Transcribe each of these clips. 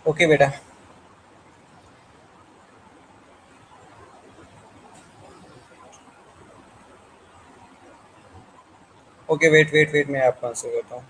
Okay बेटा। Okay, wait wait wait, मैं आपको आंसर करता हूँ।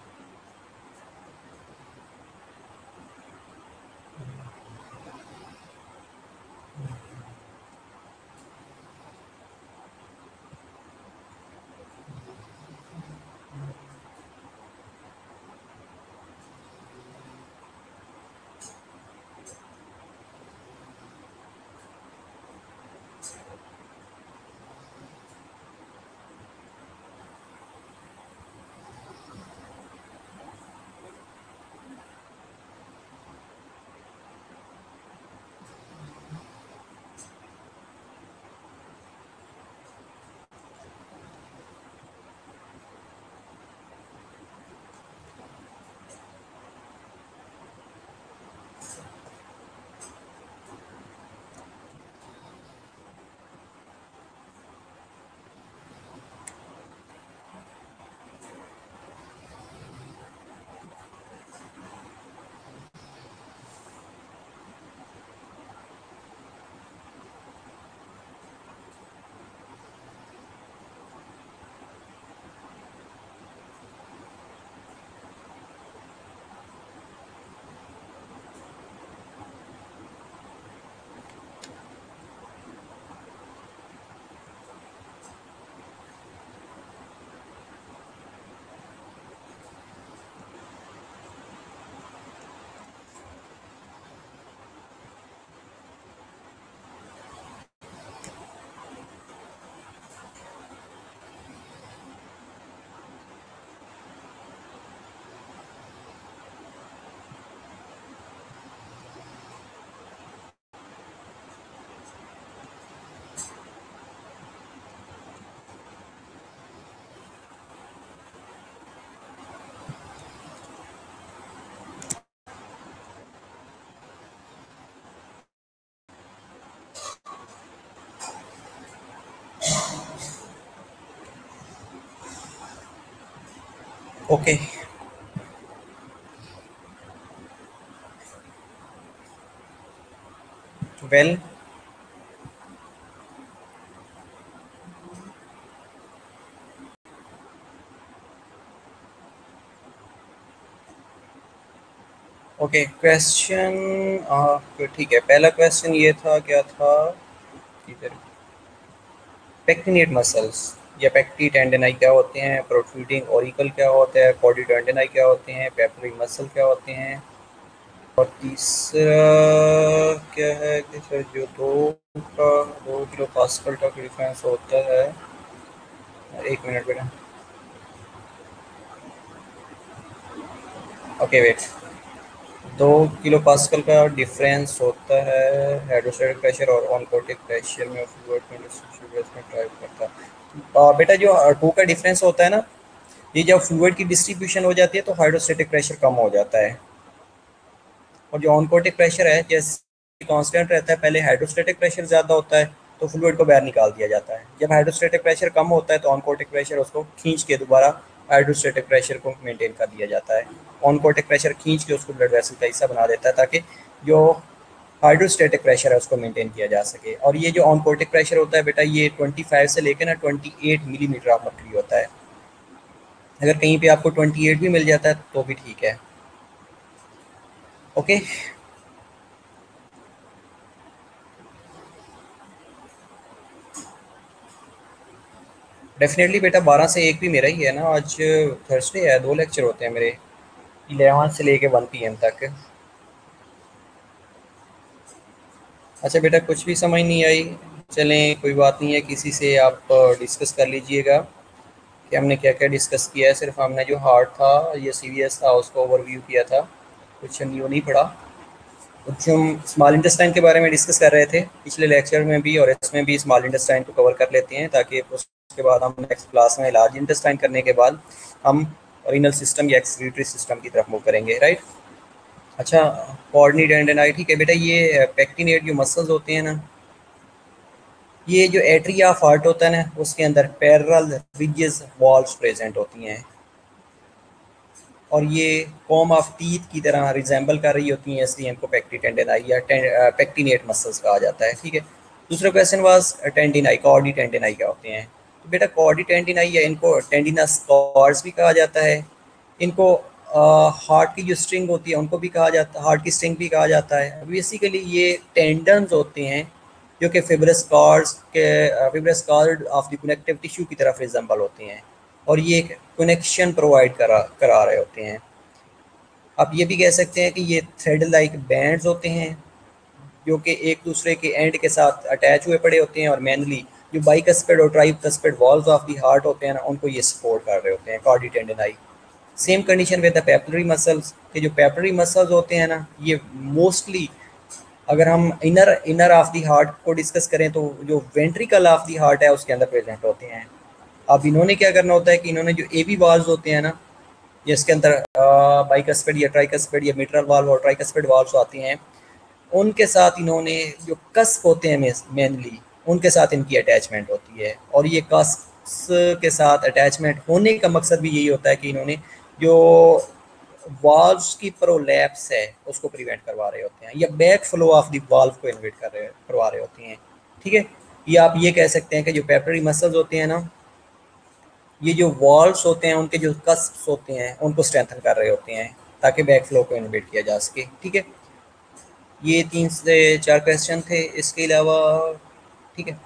ओके। Well, okay question. ठीक है, पहला क्वेश्चन ये था, क्या था? इधर, पेक्टिनेट मसल्स या पेक्टी टेंडनाई क्या होते हैं, प्रोट्रूडिंग ऑरिकल क्या होता है, कॉडी टेंडनाई क्या होते हैं, पेपरी मसल क्या होते हैं, और तीसरा क्या है कि सर जो का 2 किलो पास्कल का डिफरेंस होता है। एक मिनट बेटा। Okay wait. 2 किलो पास्कल का डिफरेंस होता है हाइड्रोस्टैटिक प्रेशर और ऑनकोटिक प्रेशर में फ्लूइड में डिस्ट्रीब्यूशन ड्राइव करता है। बेटा जो टू का डिफरेंस होता है ना, ये जब फ्लूइड की डिस्ट्रीब्यूशन हो जाती है तो हाइड्रोस्टैटिक प्रेशर कम हो जाता है। और जो ऑनकोटिक प्रेशर है, जैसे कांस्टेंट रहता है, पहले हाइड्रोस्टैटिक प्रेशर ज़्यादा होता है तो फ्लूइड को बाहर निकाल दिया जाता है। जब हाइड्रोस्टैटिक प्रेशर कम होता है तो ऑनकोटिक प्रेशर उसको खींच के दोबारा हाइड्रोस्टैटिक प्रेशर को मेंटेन कर दिया जाता है। ऑनकोटिक प्रेशर खींच के उसको ब्लड वेसल का हिस्सा बना देता है ताकि जो हाइड्रोस्टैटिक प्रेशर है उसको मेंटेन किया जा सके। और ये जो ऑनकोटिक प्रेशर होता है बेटा, ये 25 से लेकर ना 28 मिलीमीटर ऑफ मर्क्यूरी होता है। अगर कहीं पे आपको 28 भी मिल जाता है तो भी ठीक है। ओके। डेफिनेटली बेटा, 12 से 1 भी मेरा ही है ना। आज थर्सडे है, 2 लेक्चर होते हैं मेरे, 11 से लेके 1 PM तक। अच्छा बेटा, कुछ भी समझ नहीं आई? चलें, कोई बात नहीं है, किसी से आप डिस्कस कर लीजिएगा कि हमने क्या क्या डिस्कस किया है। सिर्फ हमने जो हार्ड था, ये सीवीएस था, उसको ओवरव्यू किया था, कुछ न्यू नहीं पढ़ा। कुछ हम स्मॉल इंटेस्टाइन के बारे में डिस्कस कर रहे थे पिछले लेक्चर में भी, और इसमें भी स्मॉल इंटेस्टाइन को कवर कर लेते हैं ताकि उसके बाद हम नेक्स्ट क्लास में लार्ज इंटेस्टाइन करने के बाद हम रीनल सिस्टम या एक्सक्रीटरी सिस्टम की तरफ मूव करेंगे, राइट? अच्छा, कोऑर्डिनेट एंड आई, ठीक है बेटा। ये पेक्टिनेट जो मसल्स होते हैं ना, ये जो एट्रिया ऑफ हार्ट होता है ना, उसके अंदर पैरेलल रिजेस वॉल्स प्रेजेंट होती हैं। और ये फॉर्म ऑफ टीथ की तरह रिजेंबल कर रही होती हैं, इसलिए इनको पेक्टी टेंडेनाई या पेक्टिनेट मसल्स कहा जाता है। ठीक है, दूसरा क्वेश्चन वाज टेंडिनाई, कॉर्डी टेंडिनाई क्या होते हैं? तो बेटा कॉर्डी टेंडिनाई या इनको टेंडिनस कॉर्ड्स भी कहा जाता है, इनको हार्ट की जो स्ट्रिंग होती है उनको भी कहा जाता है, हार्ट की स्ट्रिंग भी कहा जाता है। बेसिकली ये टेंडन्स होते हैं जो कि fibrous cord of the connective tissue की तरफ रिजेंबल होते हैं और ये एक कनेक्शन प्रोवाइड करा रहे होते हैं। आप ये भी कह सकते हैं कि ये थ्रेड लाइक बैंड्स होते हैं जो कि एक दूसरे के एंड के साथ अटैच हुए पड़े होते हैं और मेनली जो बाइकस्पेड और ट्राइकस्पेड वॉल्स ऑफ द हार्ट होते हैं ना, उनको ये सपोर्ट कर रहे होते हैं, chordae tendineae. Same condition with the papillary muscles, के जो पेपलरी मसल्स होते हैं ना, ये मोस्टली अगर हम इनर ऑफ द हार्ट को डिस्कस करें तो जो वेंट्रिकल ऑफ द हार्ट है उसके अंदर प्रेजेंट होते हैं। अब इन्होंने क्या करना होता है कि इन्होंने जो एबी वाल्व्स होते हैं ना, जिसके अंदर बाइकस्पेड या ट्राइकस्पेड या मिट्रल वाल्व और ट्राइकस्पेड वाल्व्स आते हैं, उनके साथ इन्होंने जो कस्प होते हैं मेनली उनके साथ इनकी अटैचमेंट होती है और ये कस्प के साथ अटैचमेंट होने का मकसद भी यही होता है कि इन्होंने जो वाल्व्स की प्रोलैप्स है उसको प्रिवेंट करवा रहे होते हैं या back flow of the valve को इन्वेट करवा रहे होते हैं। ठीक है, ये आप ये कह सकते हैं कि जो पेपलरी मसल्स होते हैं ना, ये जो वॉल्व्स होते हैं उनके जो कस्प्स होते हैं उनको स्ट्रेंथन कर रहे होते हैं ताकि बैक फ्लो को इन्वेट किया जा सके। ठीक है, ये 3 से 4 क्वेश्चन थे। इसके अलावा ठीक है,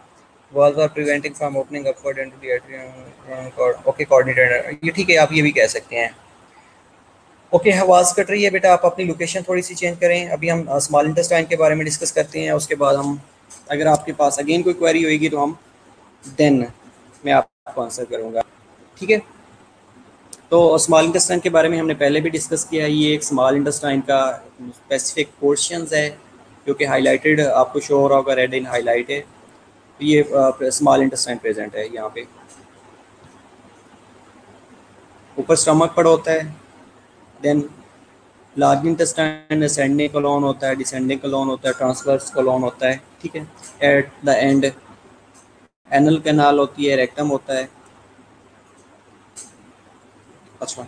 valves are preventing from opening upward into the atrium, okay coordinated, ये ठीक है, आप ये भी कह सकते हैं। ओके, आवाज़ कट रही है बेटा, आप अपनी लोकेशन थोड़ी सी चेंज करें। अभी हम स्मॉल इंटेस्टाइन के बारे में डिस्कस करते हैं, उसके बाद हम अगर आपके पास अगेन कोई क्वेरी होगी तो हम देन मैं आपको आंसर करूँगा। ठीक है, तो स्मॉल इंटेस्टाइन के बारे में हमने पहले भी डिस्कस किया है। ये एक स्मॉल इंटेस्टाइन का स्पेसिफिक पोर्शंस है जो कि हाईलाइटेड आपको शो हो रहा होगा, रेड इन हाईलाइट है। तो ये स्मॉल इंटेस्टाइन प्रेजेंट है यहाँ पे। ऊपर स्टमक पड़ा होता है, then large intestine ascending colon होता है, डिसेंडिंग कोलोन होता है, ट्रांसवर्स कोलोन होता है। ठीक है, at the end anal canal होती है, रेक्टम होता है। अच्छा,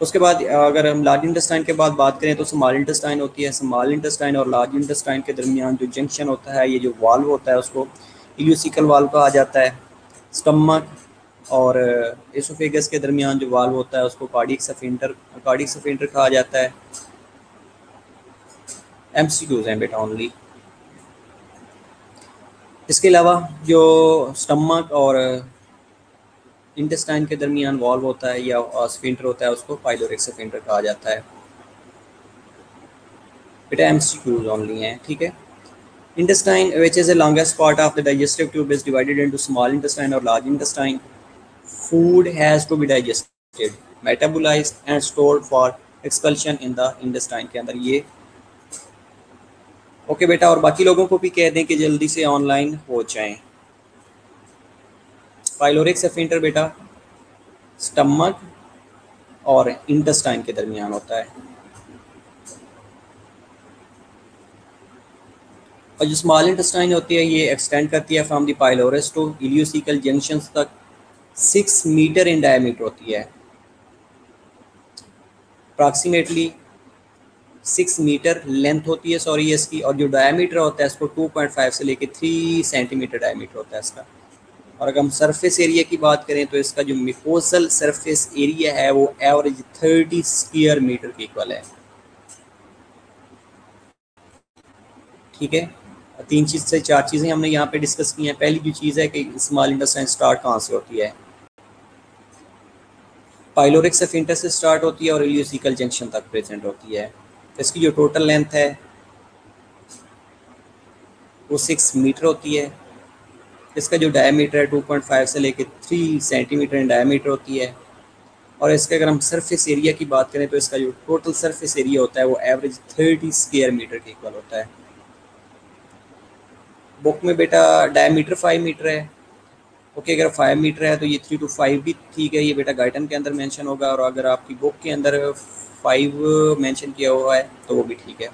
उसके बाद अगर हम लार्ज इंटेस्टाइन के बाद बात करें तो स्मॉल इंटेस्टाइन होती है। स्मॉल इंटेस्टाइन और लार्ज इंटेस्टाइन के दरमियान जो जंक्शन होता है, ये जो वाल्व होता है उसको इल्यूसिकल वाल्व कहा जाता है। स्टमक और एसोफेगस के दरमियान जो वाल्व होता है उसको कार्डियक सफिंटर कहा जाता है। एमसीक्यूज हैं बेटा ओनली। इसके अलावा जो स्टमक और इंटेस्टाइन के दरमियान वाल्व होता है या स्फिंटर होता है उसको पाइलोरिक स्फिंटर कहा जाता है। बेटा एमसीक्यूज ओनली हैं। ठीक है, intestine, which is the longest part of the digestive tube, is divided into small intestine or large intestine. Food has to be digested, metabolized and stored for expulsion in the intestine के अंदर ये। Okay बेटा, और बाकी लोगों को भी कह दें कि जल्दी से ऑनलाइन हो जाएं। पाइलोरिक स्फिंक्टर बेटा स्टमक और इंटेस्टाइन के दरमियान होता है और जो स्मॉल इंटेस्टाइन होती है ये एक्सटेंड करती है from the pylorus to ileocecal junctions तक। 6 मीटर इन डायमीटर होती है, अप्रॉक्सीमेटली 6 मीटर लेंथ होती है सॉरी इसकी, और जो डायमीटर होता है इसको 2.5 से लेके 3 सेंटीमीटर डायमीटर होता है इसका। और अगर हम सरफेस एरिया की बात करें तो इसका जो मिकोसल सरफेस एरिया है वो एवरेज 30 स्क्वायर मीटर के इक्वल है। ठीक है, 3 चीज़ से 4 चीज़ें हमने यहाँ पे डिस्कस की हैं। पहली जो चीज़ है कि स्मॉल इंटेस्टाइन स्टार्ट कहाँ से होती है, पाइलोरिक स्फिंक्टर से स्टार्ट होती है और इलियोसिकल जंक्शन तक प्रेजेंट होती है। इसकी जो टोटल लेंथ है वो 6 मीटर होती है। इसका जो डायमीटर है 2.5 से लेके 3 सेंटीमीटर इन डायमीटर होती है। और इसके अगर हम सरफेस एरिया की बात करें तो इसका जो टोटल सरफेस एरिया होता है वो एवरेज 30 स्क्वायर मीटर के इक्वल होता है। बुक में बेटा डायमीटर 5 मीटर है। ओके, अगर 5 मीटर है तो ये 3 to 5 भी ठीक है, ये बेटा गाइडन के अंदर मेंशन होगा। और अगर आपकी बुक के अंदर 5 मेंशन किया हुआ है तो वो भी ठीक है।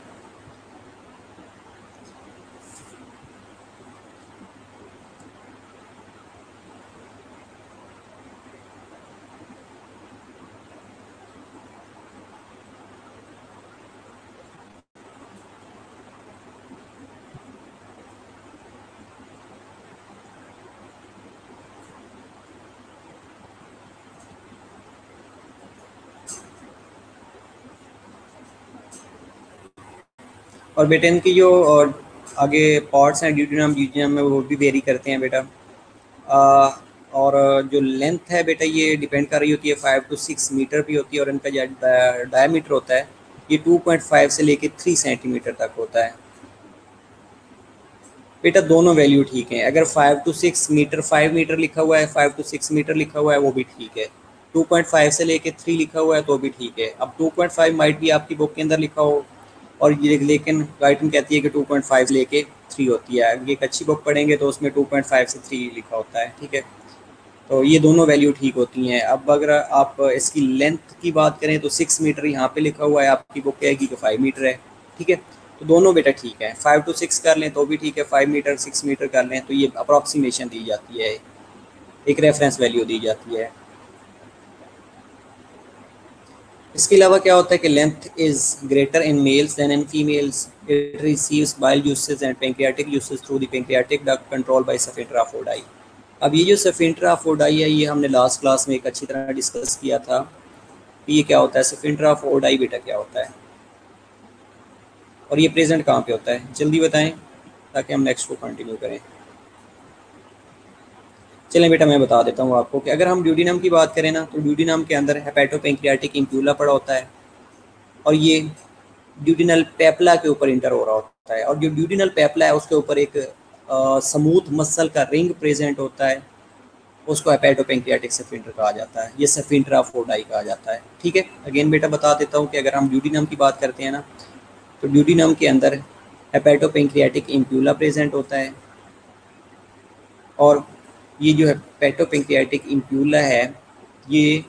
और बेटा इनकी जो और आगे पार्ट्स हैं ड्यूटीनम ड्यूटीनम में वो भी वेरी करते हैं बेटा। और जो लेंथ है बेटा ये डिपेंड कर रही होती है 5 to 6 मीटर भी होती है, और इनका जो डायमीटर होता है ये 2.5 से लेके 3 सेंटीमीटर तक होता है। बेटा दोनों वैल्यू ठीक हैं। अगर 5 to 6 मीटर 5 मीटर लिखा हुआ है, 5 to 6 मीटर लिखा हुआ है वो भी ठीक है। 2.5 से लेके 3 लिखा हुआ है तो भी ठीक है। अब 2.5 माइट भी आपकी बुक के अंदर लिखा हो, और ये लेकिन गाइडन कहती है कि 2.5 से लेके 3 होती है। अगर एक अच्छी बुक पढ़ेंगे तो उसमें 2.5 से 3 लिखा होता है, ठीक है। तो ये दोनों वैल्यू ठीक होती हैं। अब अगर आप इसकी लेंथ की बात करें तो 6 मीटर यहाँ पे लिखा हुआ है, आपकी बुक कहेगी कि 5 मीटर है, ठीक है। तो दोनों बेटा ठीक है, 5 to 6 कर लें तो भी ठीक है, 5 मीटर 6 मीटर कर लें तो ये अप्रॉक्सीमेशन दी जाती है, एक रेफरेंस वैल्यू दी जाती है। इसके अलावा क्या होता है कि length is greater in males than in females, it receives bile juices and pancreatic juices through the pancreatic duct control by sphincter of Oddi. अब ये जो सफिंक्टर ऑफ ओडाई है ये हमने लास्ट क्लास में एक अच्छी तरह डिस्कस किया था कि ये क्या होता है। सफिंक्टर ऑफ ओडाई बेटा क्या होता है और ये प्रेजेंट कहाँ पे होता है, जल्दी बताएं ताकि हम नेक्स्ट को कंटिन्यू करें। चलें बेटा मैं बता देता हूँ आपको कि अगर हम ड्यूटीनम की बात करें ना तो ड्यूटीनम के अंदर हेपेटोपेंक्रियाटिक इम्प्यूला पड़ा होता है, और ये ड्यूटीनल पेपला के ऊपर इंटर हो रहा होता है, और जो ड्यूटीनल पेपला है उसके ऊपर एक स्मूथ मसल का रिंग प्रेजेंट होता है, उसको हेपेटोपेंक्रियाटिक सफिंक्टर कहा जाता है, ये सफिंक्टर ऑफ ओडाई कहा जाता है, ठीक है। अगेन बेटा बता देता हूँ कि अगर हम ड्यूटीनम की बात करते हैं ना तो ड्यूटीनम के अंदर हेपेटोपेंक्रियाटिक इम्प्यूला प्रेजेंट होता है, और ये जो हेपेटोपेंक्रियाटिक इम्प्यूला है ये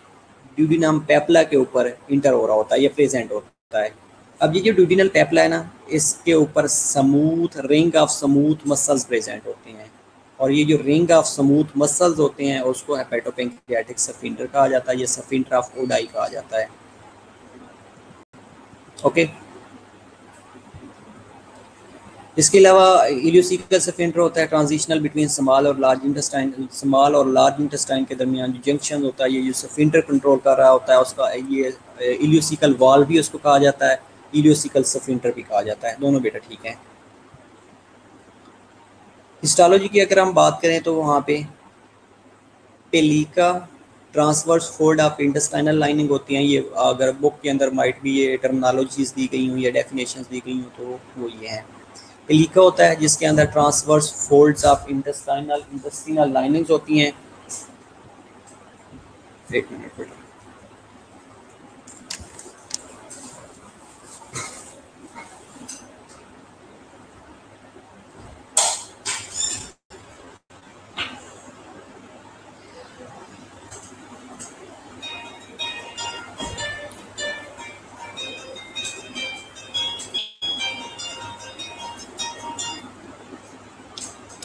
ड्यूटीनम पेपला के ऊपर इंटर हो रहा होता है, ये प्रेजेंट होता है। अब ये जो ड्यूटीनल पेपला है ना इसके ऊपर smooth ring of smooth muscles present होते हैं, और ये जो रिंग ऑफ स्मूथ मसल्स होते हैं उसको हेपेटोपेंक्रियाटिक सफिंक्टर कहा जाता है, ये सफिंक्टर ऑफ ओडाई कहा जाता है, ओके। इसके अलावा इलियोसिकल सफिंक्टर होता है ट्रांजिशनल बिटवीन स्मॉल और लार्ज इंटेस्टाइन, स्मॉल और लार्ज इंटेस्टाइन के दरमियान जो जंक्शन होता है ये जो सफिंक्टर कंट्रोल कर रहा होता है उसका ये इलियोसिकल वॉल भी उसको कहा जाता है, इलियोसिकल सफिंक्टर भी कहा जाता है, दोनों बेटा ठीक है। हिस्टोलॉजी की अगर हम बात करें तो वहाँ पे plica transverse fold of intestinal lining होती हैं, ये अगर बुक के अंदर माइट भी ये टर्मिनोलॉजीज दी गई हूँ या डेफिनेशंस दी गई हूँ तो वो ये हैं। पेलिका होता है जिसके अंदर transverse folds of intestinal linings होती हैं। एक मिनट बेटा,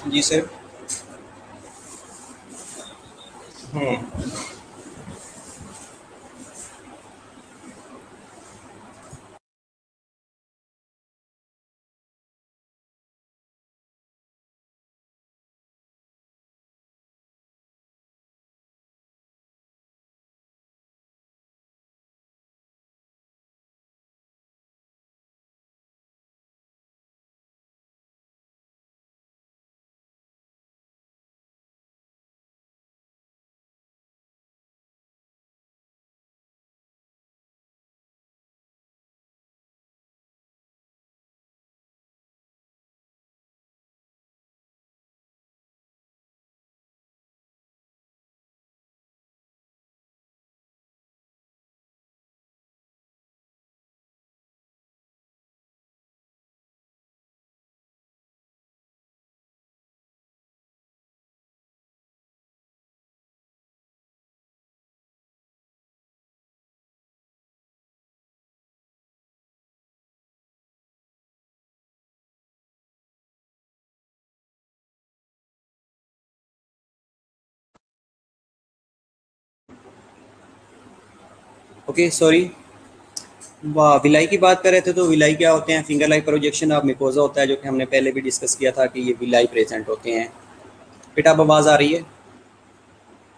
जी सर। ओके सॉरी, विलाई की बात कर रहे थे तो विलाई क्या होते हैं, finger like projection of mucosa होता है जो कि हमने पहले भी डिस्कस किया था कि ये विलाई प्रेजेंट होते हैं। बेटा अब आवाज़ आ रही है,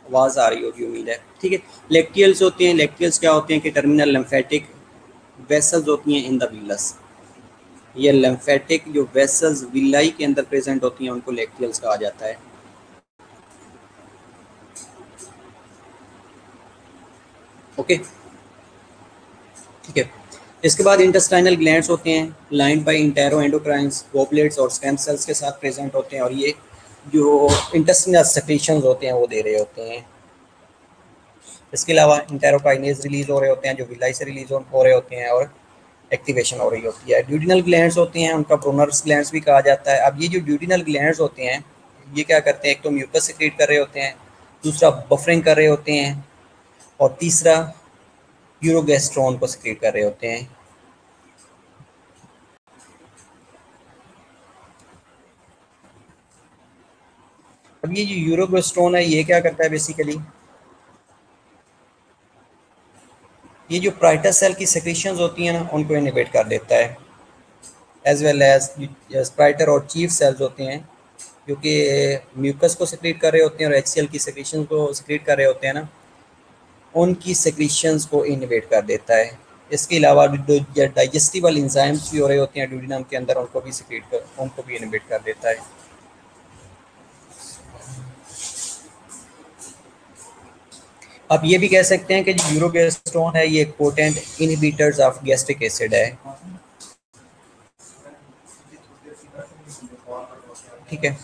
आवाज़ आ रही होगी उम्मीद है, ठीक है। लेक्टियल्स होते हैं, लेक्टियल्स क्या होते हैं कि टर्मिनल लिम्फेटिक वेसल्स होती हैं इन द विलस, ये लिम्फेटिक जो वेसल्स विलाई के अंदर प्रेजेंट होती हैं उनको लेक्टियल्स कहा जाता है। ओके, ठीक है। इसके बाद इंटेस्टाइनल ग्लैंड्स होते हैं, लाइन बाय इंटेरो एंडोक्राइंस, गोबलेट्स और स्टेम सेल्स के साथ प्रेजेंट होते हैं, और ये जो इंटेस्टिनल सेक्रेशंस होते हैं वो दे रहे होते हैं। इसके अलावा इंटेरोकाइनेज रिलीज हो रहे होते हैं जो विलाई से रिलीज हो रहे होते हैं, और एक्टिवेशन हो रही होती है। ड्यूडिनल ग्लैंड्स होते हैं, उनका ब्रोनर्स ग्लैंड्स भी कहा जाता है। अब ये जो ड्यूडिनल ग्लैंड्स होते हैं ये क्या करते हैं, एक तो म्यूकस सिक्रीट कर रहे होते हैं, दूसरा बफरिंग कर रहे होते हैं, और तीसरा यूरोगेस्ट्रॉन को सिक्रीट कर रहे होते हैं। अब ये जो यूरोगेस्ट्रॉन है ये क्या करता है बेसिकली, ये जो प्राइटर सेल की सेक्रेशंस होती हैं ना उनको इनहिबिट कर देता है, एज वेल एज स्प्राइटर और चीफ सेल्स होते हैं जो कि म्यूकस को सिक्रीट कर रहे होते हैं और HCl की सेक्रेशन को सिक्रीट कर रहे होते हैं ना, उनकी सेक्रेशंस को इनहिबिट कर देता है। इसके अलावा डाइजेस्टिबल इंजाइम्स भी हो रहे होते हैं ड्यूडिनम के अंदर, उनको भी इनहिबिट कर देता है। आप ये भी कह सकते हैं कि जो यूरोगेस्ट्रॉन है ये एक potent inhibitors of gastric acid है। ठीक है,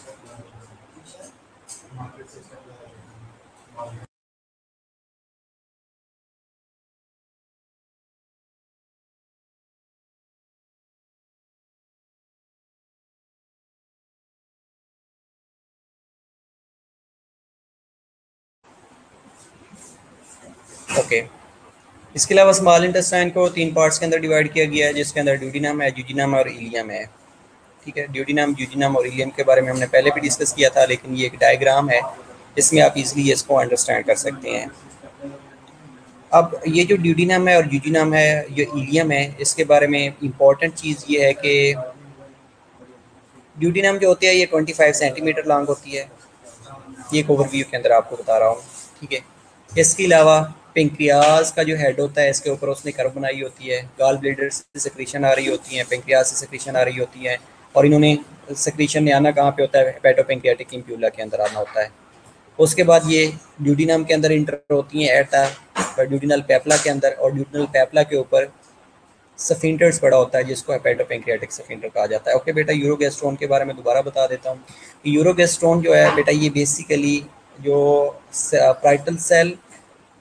ओके। इसके अलावा स्मॉल इंटेस्टाइन को 3 पार्ट्स के अंदर डिवाइड किया गया है, जिसके अंदर ड्यूडिनम है, ड्यूडिनम और इलियम है। ठीक है, ड्यूडिनम, ड्यूडिनम और इलियम के बारे में हमने पहले भी डिस्कस किया था, लेकिन ये एक डायग्राम है जिसमें आप इजीली इसको अंडरस्टैंड कर सकते हैं। अब ये जो ड्यूडिनम है और ड्यूडिनम है, ये इलियम है, इसके बारे में इम्पॉर्टेंट चीज़ ये है कि ड्यूडिनम जो होती है ये 25 सेंटीमीटर लॉन्ग होती है, ये एक ओवरव्यू के अंदर आपको बता रहा हूँ। ठीक है, इसके अलावा पेंक्रियाज का जो हेड होता है इसके ऊपर उसने कर्व बनाई होती है, गाल ब्लेडर से सेक्रेशन आ रही होती है, पेंक्रियाज से सेक्रेशन आ रही होती है, और इन्होंने सेक्रेशन ने आना कहाँ पे होता है, हेपेटोपेंक्रियाटिक इम्प्यूला के अंदर आना होता है। उसके बाद ये ड्यूडिनम के अंदर इंटर होती हैं एट ड्यूडिनल पेपला के अंदर, और ड्यूडिनल पेपला के ऊपर सफिंटर्स पड़ा होता है जिसको हेपेटोपेंक्रियाटिक सफिंटर कहा जाता है। ओके बेटा, यूरोगेस्ट्रोन के बारे में दोबारा बता देता हूँ। यूरोगेस्ट्रोन जो है बेटा ये बेसिकली जो parietal cell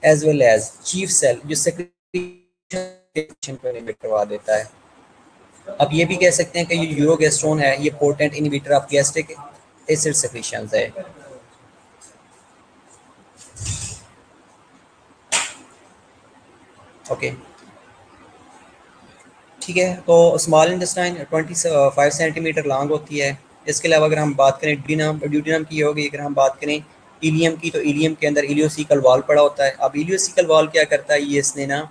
as well as chief cell जो सेक्रेशन को इनहिबिट करवा देता है। अब ये भी कह सकते हैं कि ये यूरोगेस्ट्रोन है ये potent inhibitor of gastric acid secretions है। ओके, ठीक है। तो स्मॉल इंटेस्टाइन 25 सेंटीमीटर लॉन्ग होती है। इसके अलावा अगर हम बात करें ड्यूडिनम की होगी, अगर हम बात करें इलियम की, तो इलियम के अंदर इलियोसिकल वॉल पड़ा होता है। अब इलियोसिकल वॉल क्या करता है, ये इसने ना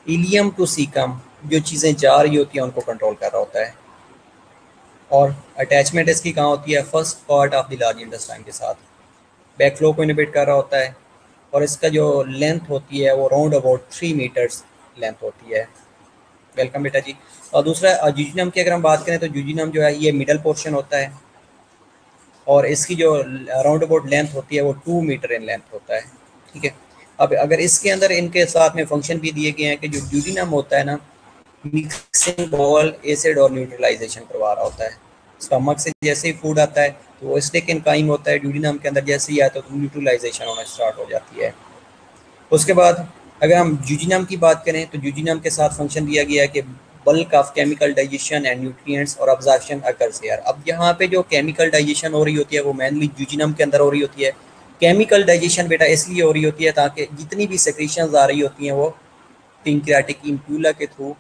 इलियम टू सीकम जो चीज़ें जा रही होती हैं उनको कंट्रोल कर रहा होता है, और अटैचमेंट इसकी कहाँ होती है, first part of the large intestine के साथ, बैक फ्लो को इनहिबिट कर रहा होता है, और इसका जो लेंथ होती है वो राउंड अबाउट 3 मीटर्स लेंथ होती है। वेलकम बेटा जी। और दूसरा जूजिनम की अगर हम बात करें तो जूजिनम जो है ये मिडल पोर्शन होता है, और इसकी जो राउंड अबाउट लेंथ होती है वो 2 मीटर इन लेंथ होता है। ठीक है, अब अगर इसके अंदर इनके साथ में फंक्शन भी दिए गए हैं कि जो जूजिनम होता है ना, मिक्सिंग बॉल एसिड और न्यूट्रलाइजेशन करवा रहा होता है। स्टमक से जैसे ही फूड आता है तो वो स्टेक इन काइम होता है, ड्यूडिनम के अंदर जैसे ही आता है तो न्यूट्रलाइजेशन होना स्टार्ट हो जाती है। उसके बाद अगर हम जूजिनम की बात करें तो जूजिनम के साथ फंक्शन दिया गया है कि bulk of chemical digestion and nutrients और अब्जॉर्प्शन अकर्स हियर। अब यहाँ पे जो केमिकल डाइजेशन हो रही होती है वो मेनली जूजिनम के अंदर हो रही होती है। केमिकल डाइजेशन बेटा इसलिए हो रही होती है ताकि जितनी भी सेक्रेशंस आ रही होती हैं वो पेंक्रियाटिक इम्प्यूला के थ्रू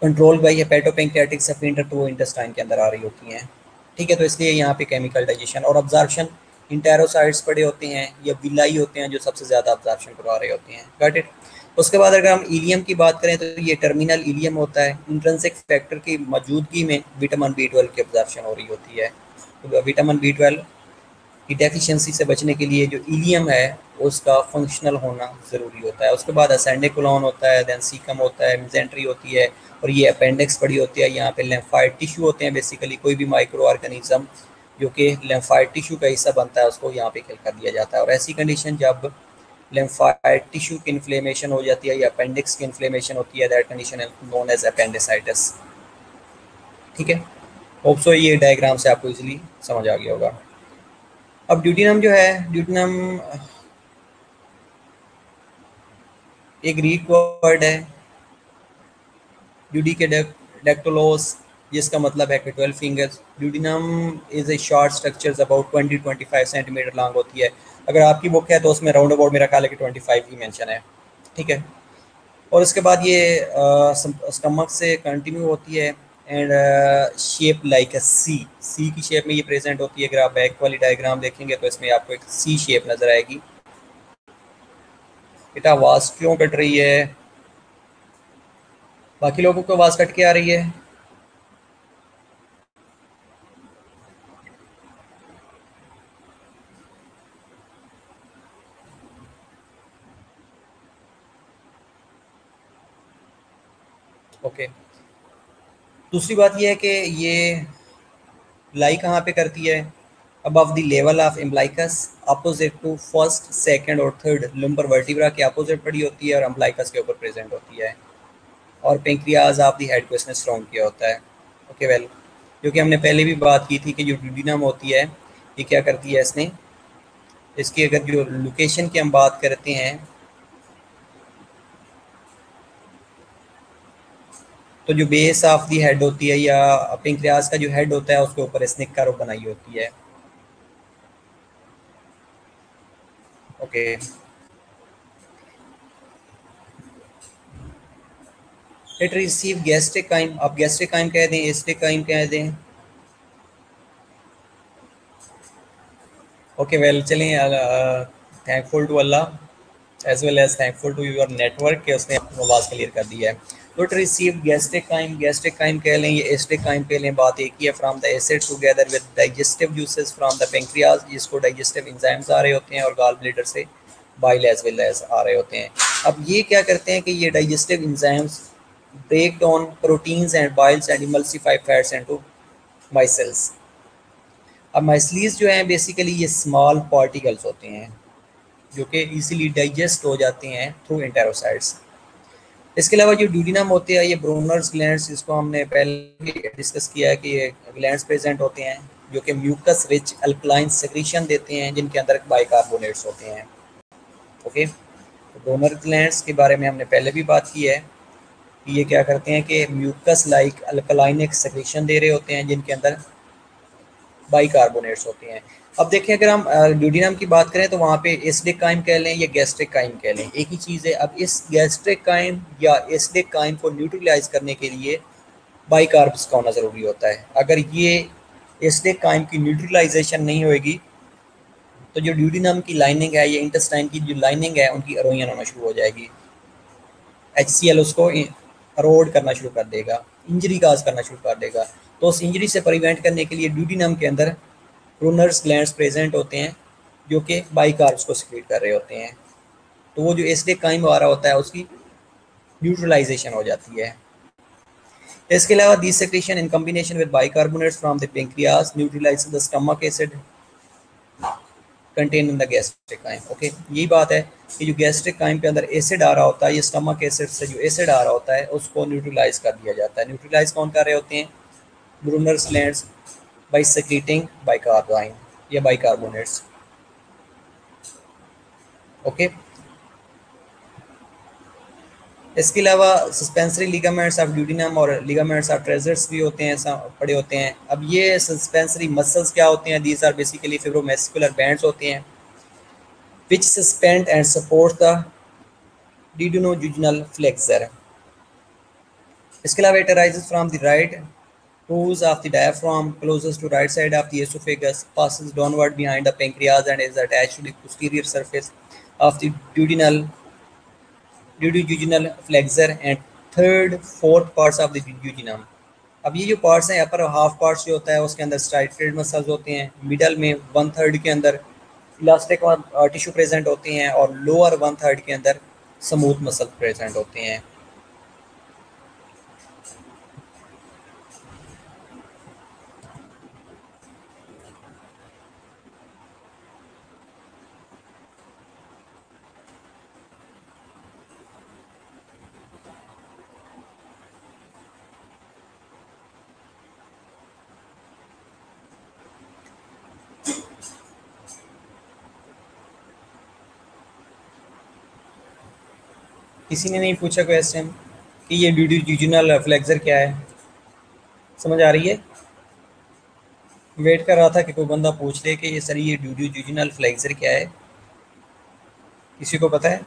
कंट्रोल बाई हेपेटोपेंक्रियाटिक सफिंटर टू वो इंटेस्टाइन के अंदर आ रही होती हैं। ठीक है, तो इसलिए यहाँ पे केमिकल डाइजेशन और अब्जॉर्प्शन इंटेरोसाइट्स पड़े होते हैं या विलाई होते हैं जो सबसे ज़्यादा अब्जॉर्प्शन करवा रहे होते हैं। Got it. उसके बाद अगर हम इलियम की बात करें तो ये टर्मिनल इलियम होता है। इंट्रिंसिक फैक्टर की मौजूदगी में विटामिन B12 की अब्जॉर्प्शन हो रही होती है। तो विटामिन B12 की डेफिशिएंसी से बचने के लिए जो इलियम है उसका फंक्शनल होना ज़रूरी होता है। उसके बाद असेंडिक कोलन होता है, देन सीकम होता है, मिजेंट्री होती है, और ये अपेंडिक्स पड़ी होती है। यहाँ पे लिम्फाइड टिश्यू होते हैं, बेसिकली कोई भी माइक्रो ऑर्गेनिज्म जो कि लिम्फाइड टिश्यू का हिस्सा बनता है उसको यहाँ पे किल कर दिया जाता है। और ऐसी कंडीशन जब लिम्फाइड टिश्यू की इन्फ्लेमेशन हो जाती है या अपेंडिक्स की इन्फ्लेमेशन होती है, that condition is known as appendicitis. ठीक है, होप सो ये डायग्राम से आपको इजीली समझ आ गया होगा। अब ड्यूटीनम जो है, ड्यूटीनम एक ग्रीक वर्ड है, ड्यूडिकेडेक्टोलोस, जिसका मतलब है कि 12 fingers. Duodenum is a short structures about 20-25 centimetre long होती है। अगर आपकी बुक है तो उसमें राउंड अबाउट मेरा ख्याल है कि 25 ही मेंशन है। ठीक है, और इसके बाद ये स्टमक से कंटिन्यू होती है एंड शेप लाइक अ सी की शेप में ये प्रेजेंट होती है। अगर आप बैक वाली डायग्राम देखेंगे तो इसमें आपको एक सी शेप नजर आएगी। बेटा आवाज़ क्यों कट रही है? बाकी लोगों को आवाज़ कट के आ रही है? ओके, दूसरी बात यह है कि ये लाई कहाँ पे करती है? Above the level of umbilicus, opposite to first, second और थर्ड लुम्बर वर्टिब्रा के अपोजिट पड़ी होती है और एम्ब्लाइकस के ऊपर प्रेजेंट होती है। और पेंक्रियाज ऑफ द हेड को इसने सराउंड किया होता है। ओके वेल, क्योंकि हमने पहले भी बात की थी कि जो ड्यूडिनम होती है ये क्या करती है, इसने इसकी अगर जो लोकेशन की हम बात करते हैं तो जो बेस ऑफ दी हेड होती है या पेंक्रियाज का जो हेड होता है उसके ऊपर इसने कर्व बनाई होती है। ओके, इट रिसीव गैस्ट्रिकाइम, आप गैस्ट्रिकाइम कह दें, एस्ट्रिकाइम कह दें। ओके वेल, चलें, thankful to Allah as well as thankful to your network कि उसने अपनी आवाज़ क्लियर कर दी है। तो इट रिसीव गैस्ट्रिकाइम कह लें, ये एस्ट्रिकाइम कह लें, बात एक ही है। From the acid together with digestive juices from the pancreas, जिसको डाइजेस्टिव एंजाइम्स आ रहे होते हैं और गाल ब्लेडर से बाइल एज वेल एज आ रहे होते हैं। अब ये क्या करते हैं कि ये digestive enzymes break down proteins and biles and emulsify fats into micelles. अब माइसलीज जो हैं बेसिकली ये स्मॉल पार्टिकल्स होते हैं जो कि इजीली डाइजेस्ट हो जाते हैं थ्रू इंटेरोसाइट्स। इसके अलावा जो ड्यूडिनम होते हैं ये ब्रोनर्स ग्लैंड्स, जिसको हमने पहले भी डिस्कस किया है कि ये ग्लैंड्स प्रेजेंट होते हैं जो कि म्यूकस रिच अल्कलाइन सेक्रीशन देते हैं जिनके अंदर बाइकार्बोनेट्स होते हैं। ओके, तो ब्रोनर ग्लैंड्स के बारे में हमने पहले भी बात की है कि ये क्या करते हैं कि म्यूकस लाइक अल्कलाइनिक सेक्रीशन दे रहे होते हैं जिनके अंदर बाइकार्बोनेट्स होते हैं। अब देखें, अगर हम ड्यूडिनम की बात करें तो वहाँ पे एसिडिक काइम कह लें या गैस्ट्रिक काइम कह लें, एक ही चीज़ है। अब इस गैस्ट्रिक काइम या एसिडिक काइम को न्यूट्रलाइज करने के लिए बाइकार्ब्स का होना ज़रूरी होता है। अगर ये एसिडिक काइम की न्यूट्रलाइजेशन नहीं होएगी तो जो ड्यूडिनम की लाइनिंग है या इंटेस्टाइन की जो लाइनिंग है उनकी अरोजन होना शुरू हो जाएगी। HCl उसको अरोड करना शुरू कर देगा, इंजरी काज करना शुरू कर देगा। तो उस इंजरी से प्रिवेंट करने के लिए ड्यूडिनम के अंदर ब्रूनर्स ग्लैंड्स प्रेजेंट होते हैं जो कि बाइकार्ब्स को सिक्रीट कर रहे होते हैं। तो वो जो एसिडिक काइम आ रहा होता है उसकी न्यूट्रलाइजेशन हो जाती है। इसके अलावा this secretion in combination with bicarbonates from the pancreas neutralize the stomach acid contain in the gastric chyme. Okay, यही बात है कि जो गैस्ट्रिक काइम के अंदर एसिड आ रहा होता है, ये स्टमक एसिड से जो एसिड आ रहा होता है उसको न्यूट्रलाइज कर दिया जाता है। न्यूट्रलाइज कौन कर रहे होते हैं? ब्रूनर्स ग्लैंड्स बाय सेक्रेटिंग बाइकार्बाइन या बाइकार्बोनेट्स। ओके, इसके अलावा सस्पेंसरी लिगामेंट्स ऑफ ड्यूडिनम और लिगामेंट्स ऑफ ट्रेजर्स भी होते हैं, पड़े होते हैं। अब ये सस्पेंसरी मसल्स क्या होते हैं? दीज आर बेसिकली फिब्रोमस्कुलर बैंड्स होते हैं which suspend and support the duodenojejunal flexure. इसके अलावा it arises from the right toes of the diaphragm closest to right side of the esophagus, passes downward behind the pancreas and is attached to the posterior surface of the duodenojejunal flexure and third, fourth parts of the duodenum. अब ये जो parts हैं, upper half parts जो होता है उसके अंदर striated muscles होते हैं, मिडल में 1/3 के अंदर इलास्टिक और टिश्यू प्रेजेंट होते हैं, और लोअर 1/3 के अंदर स्मूथ मसल प्रेजेंट होते हैं। किसी ने नहीं पूछा क्वेश्चन कि ये ड्यूडिजुनल फ्लेक्सर क्या है? समझ आ रही है? वेट कर रहा था कि कोई बंदा पूछ ले कि ये सर ये ड्यूडिजुनल फ्लेक्सर क्या है। किसी को पता है?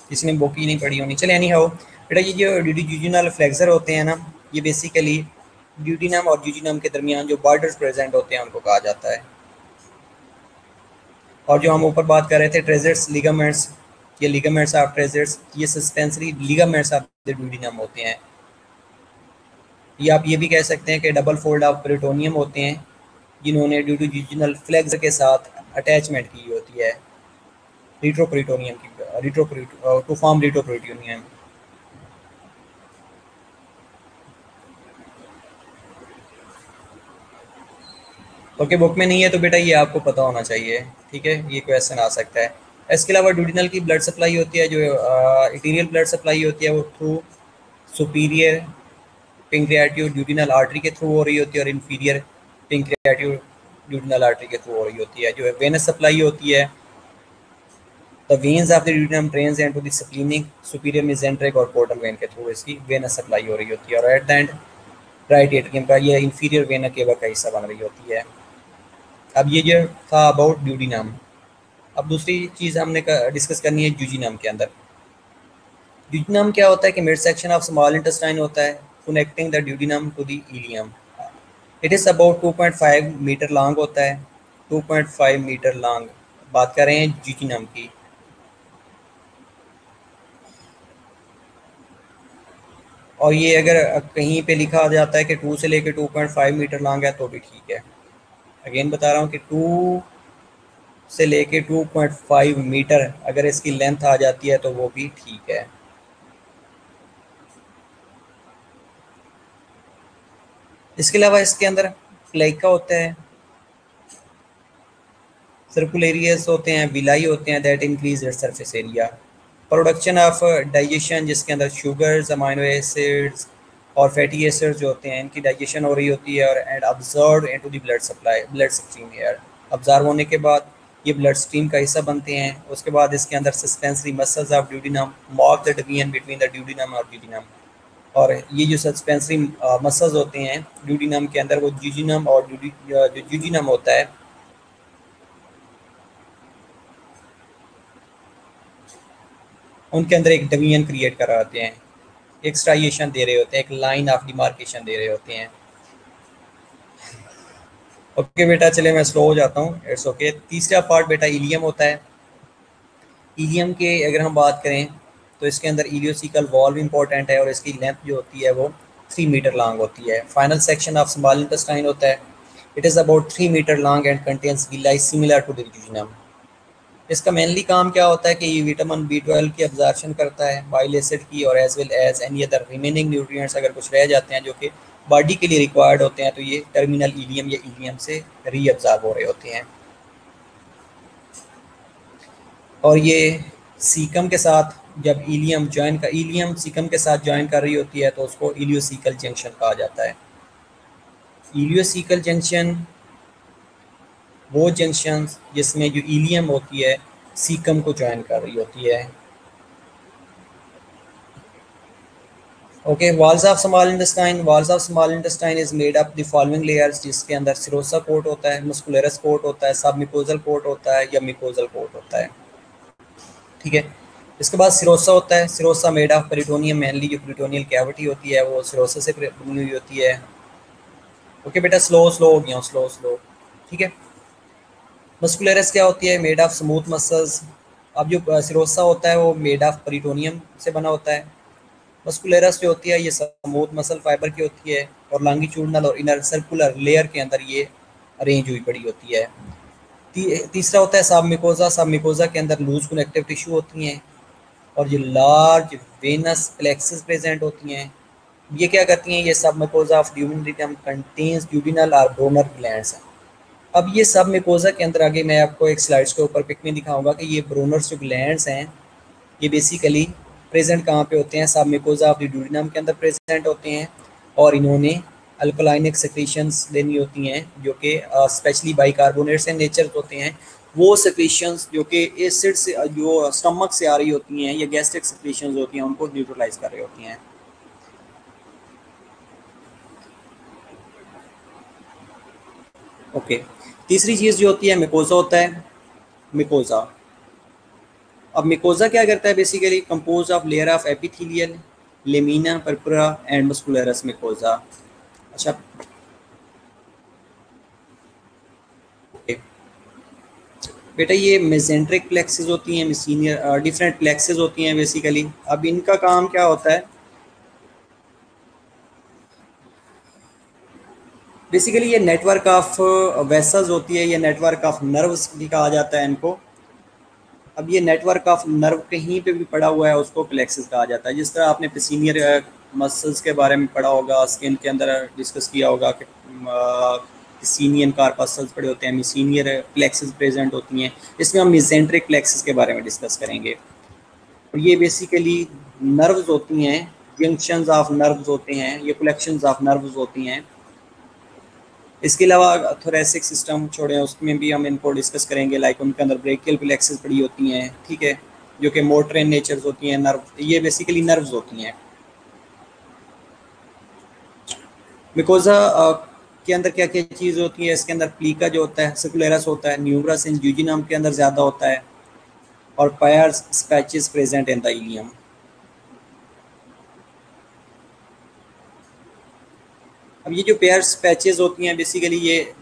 किसी ने बुक ही नहीं पढ़ी होनी। चले एनी हाउ बेटा, ये जो ड्यूडिजुनल फ्लेक्सर होते हैं ना, ये बेसिकली ड्यूडिनम और ड्यूडिनम के दरमियान जो बॉर्डर्स प्रेजेंट होते हैं उनको कहा जाता है। और जो हम ऊपर बात कर रहे थे ट्रेजर्स लिगामेंट्स, ये लिगामेंट्स ऑफ ट्रेजर्स, ये suspensory ligaments of the duodenum होते हैं। ये आप ये भी कह सकते हैं कि डबल फोल्ड ऑफ पेरिटोनियम होते हैं जिन्होंने ड्यूडिजुनल फ्लेक्सर के साथ अटैचमेंट की होती है रिट्रोपेरिटोनियम की, टू फॉर्म रिट्रोपेरिटोनियम। ओके, बुक में नहीं है तो बेटा ये आपको पता होना चाहिए, ठीक है, ये क्वेश्चन आ सकता है। इसके अलावा ड्यूडिनल की ब्लड सप्लाई होती है, जो इंटीरियर ब्लड सप्लाई होती है वो थ्रू सुपीरियर पेंक्रियाटियो ड्यूडिनल आर्टरी के थ्रू हो रही होती है, और इन्फीरियर पेंक्रियाटियो ड्यूडिनल आर्टरी के थ्रू हो रही होती है। जो वेनस सप्लाई होती है, the veins of the duodenum drains into the splenic superior mesenteric और पोर्टल वेन के थ्रू इसकी वेनस सप्लाई हो रही होती है, और at the end right atrium का ये इन्फीरियर वेना केवा का हिस्सा बन रही होती है। अब ये जो था अबाउट ड्यूडिनम। अब दूसरी चीज़ हमने डिस्कस करनी है ड्यूडिनम के अंदर। ड्यूडिनम क्या होता है कि mid section of small intestine होता है connecting the duodenum to the ileum. It is about 2.5 metre long होता है, 2.5 मीटर लॉन्ग। बात कर रहे हैं ड्यूडिनम की। और ये अगर कहीं पे लिखा जाता है कि 2 से लेकर 2.5 मीटर लॉन्ग है तो भी ठीक है। अगेन बता रहा हूँ कि 2 से लेके 2.5 मीटर अगर इसकी लेंथ आ जाती है तो वो भी ठीक है। इसके अलावा इसके अंदर प्लेका होता है, सर्कुलेरियस होते हैं, विलाई होते हैं, that increase its surface area. Production of digestion जिसके अंदर शुगर्स, अमाइनो एसिड्स और फैटी एसिड्स जो होते हैं इनकी डाइजेशन हो रही होती है, और and absorb into the blood supply, blood stream air. Absorb होने के बाद ये ब्लड स्ट्रीम का हिस्सा बनते हैं। उसके बाद इसके अंदर suspensory muscles of duodenum mark the division between the duodenum और ड्यूडिनम। और ये जो सस्पेंसरी मसल्स होते हैं ड्यूडिनम के अंदर, वो ड्यूडिनम और जो ड्यूडिनम होता है उनके अंदर एक डिवीजन क्रिएट कर रहे होते हैं, एक स्ट्राइएशन दे रहे होते हैं, एक लाइन ऑफ डिमार्केशन दे रहे होते हैं। ओके बेटा, चले मैं स्लो हो जाता हूँ, इट्स ओके। तीसरा पार्ट बेटा इलियम होता है। इलियम के अगर हम बात करें तो इसके अंदर इलियोसिकल वॉल्व इंपॉर्टेंट है, और इसकी लेंथ जो होती है वो 3 मीटर लॉन्ग होती है। Final section of small intestine होता है। It is about 3 metre long and contains villi similar to the duodenum. इसका मेनली काम क्या होता है कि ये विटामिन B12 की अब्जॉर्प्शन करता है, बाइल एसिड की, और as well as any other remaining nutrients अगर कुछ रह जाते हैं जो कि बॉडी के लिए रिक्वायर्ड होते हैं तो ये टर्मिनल इलियम या इलियम से रीअब्जॉर्ब हो रहे होते हैं। और ये सीकम के साथ जब इलियम सीकम के साथ ज्वाइन कर रही होती है तो उसको इलियोसिकल जंक्शन कहा जाता है। इलियोसिकल जंक्शन वो जंक्शन जिसमें जो इलियम होती है सीकम को ज्वाइन कर रही होती है। Okay, walls of small intestine is made up the following layers, जिसके अंदर सिरोसा कोट होता है, मस्कुलरस कोट होता है, सब मिकोजल कोट होता है या मिकोजल कोट होता है, ठीक है। इसके बाद सिरोसा होता है। Serosa made of peritoneum, mainly जो पेरिटोनियल कैविटी होती है वो सिरोसा से बनी हुई होती है। ओके बेटा, स्लो हो गया हूँ, स्लो, ठीक है। मस्कुलरस क्या होती है? Made of smooth muscles. अब जो सिरोसा होता है वो मेड ऑफ पेरिटोनियम से बना होता है, मस्कुलरस जो होती है ये स्मूथ मसल फाइबर की होती है और लॉन्गिट्यूडनल और इनर सर्कुलर लेयर के अंदर ये अरेंज हुई पड़ी होती है। तीसरा होता है सबमिकोजा। सबमिकोजा के अंदर लूज कनेक्टिव टिश्यू होती हैं और ये लार्ज वेनस प्लेक्सेस प्रेजेंट होती हैं। ये क्या करती हैं, ये सबमिकोजा ऑफ ड्यूडिनम कंटेन्स ड्यूडिनल और ब्रोनर ग्लैंड्स हैं। अब ये सबमिकोजा के अंदर आगे मैं आपको एक स्लाइड्स के ऊपर पिक में दिखाऊंगा कि ये ब्रोनर्स जो ग्लैंड्स हैं ये बेसिकली प्रेजेंट कहाँ पे होते हैं, सबमिकोजा ऑफ द ड्यूडिनम के अंदर प्रेजेंट होते हैं और इन्होंने अल्कलाइनिक सेक्रीशंस देनी होती हैं जो कि स्पेशली बाइकार्बोनेट से नेचर होते हैं। वो सेक्रीशंस जो कि एसिड से जो स्टमक से आ रही होती हैं या गैस्ट्रिक सेक्रीशंस होती हैं उनको न्यूट्रलाइज कर रही होती हैं। ओके, तीसरी चीज़ जो होती है मिकोजा होता है। मिकोजा, अब मिकोजा क्या करता है, basically compose of layer of epithelial lamina propria and muscularis mucosa. अच्छा, ओके बेटा, ये मेसेंट्रिक प्लेक्सेस होती हैं, मिसीनियर डिफरेंट प्लेक्सेस होती हैं बेसिकली। अब इनका काम क्या होता है, बेसिकली ये नेटवर्क ऑफ वेसल्स होती है, ये नेटवर्क ऑफ नर्व्स भी कहा जाता है इनको। अब ये नेटवर्क ऑफ नर्व कहीं पे भी पड़ा हुआ है उसको प्लेक्सेस कहा जाता है। जिस तरह आपने पेसिनियर मसल्स के बारे में पढ़ा होगा, स्किन के अंदर डिस्कस किया होगा कि सीनियन कार्पसल्स पड़े होते हैं, मिसीनियर प्लेक्सेस प्रेजेंट होती हैं। इसमें हम मिसेंट्रिक प्लेक्सेस के बारे में डिस्कस करेंगे। और ये बेसिकली नर्व्स होती हैं, जंक्शंस ऑफ नर्व्स होते हैं, ये कलेक्शंस ऑफ नर्व्स होती हैं। इसके अलावा थोरेसिक सिस्टम छोड़ें, उसमें भी हम इनको डिस्कस करेंगे। लाइक उनके अंदर ब्रेकियल प्लेक्सेस पड़ी होती हैं, ठीक है, जो कि मोटर इन नेचर्स होती हैं। नर्व, ये बेसिकली नर्व्स होती हैं। मिकोजा के अंदर क्या क्या चीज़ होती है, इसके अंदर प्लीका जो होता है, सर्कुलरस होता है, न्यूमरस इन ड्यूडिनम के अंदर ज़्यादा होता है और Peyer's patches present in the ileum. अब ये जो पेयर्स पैचेस होती हैं बेसिकली ये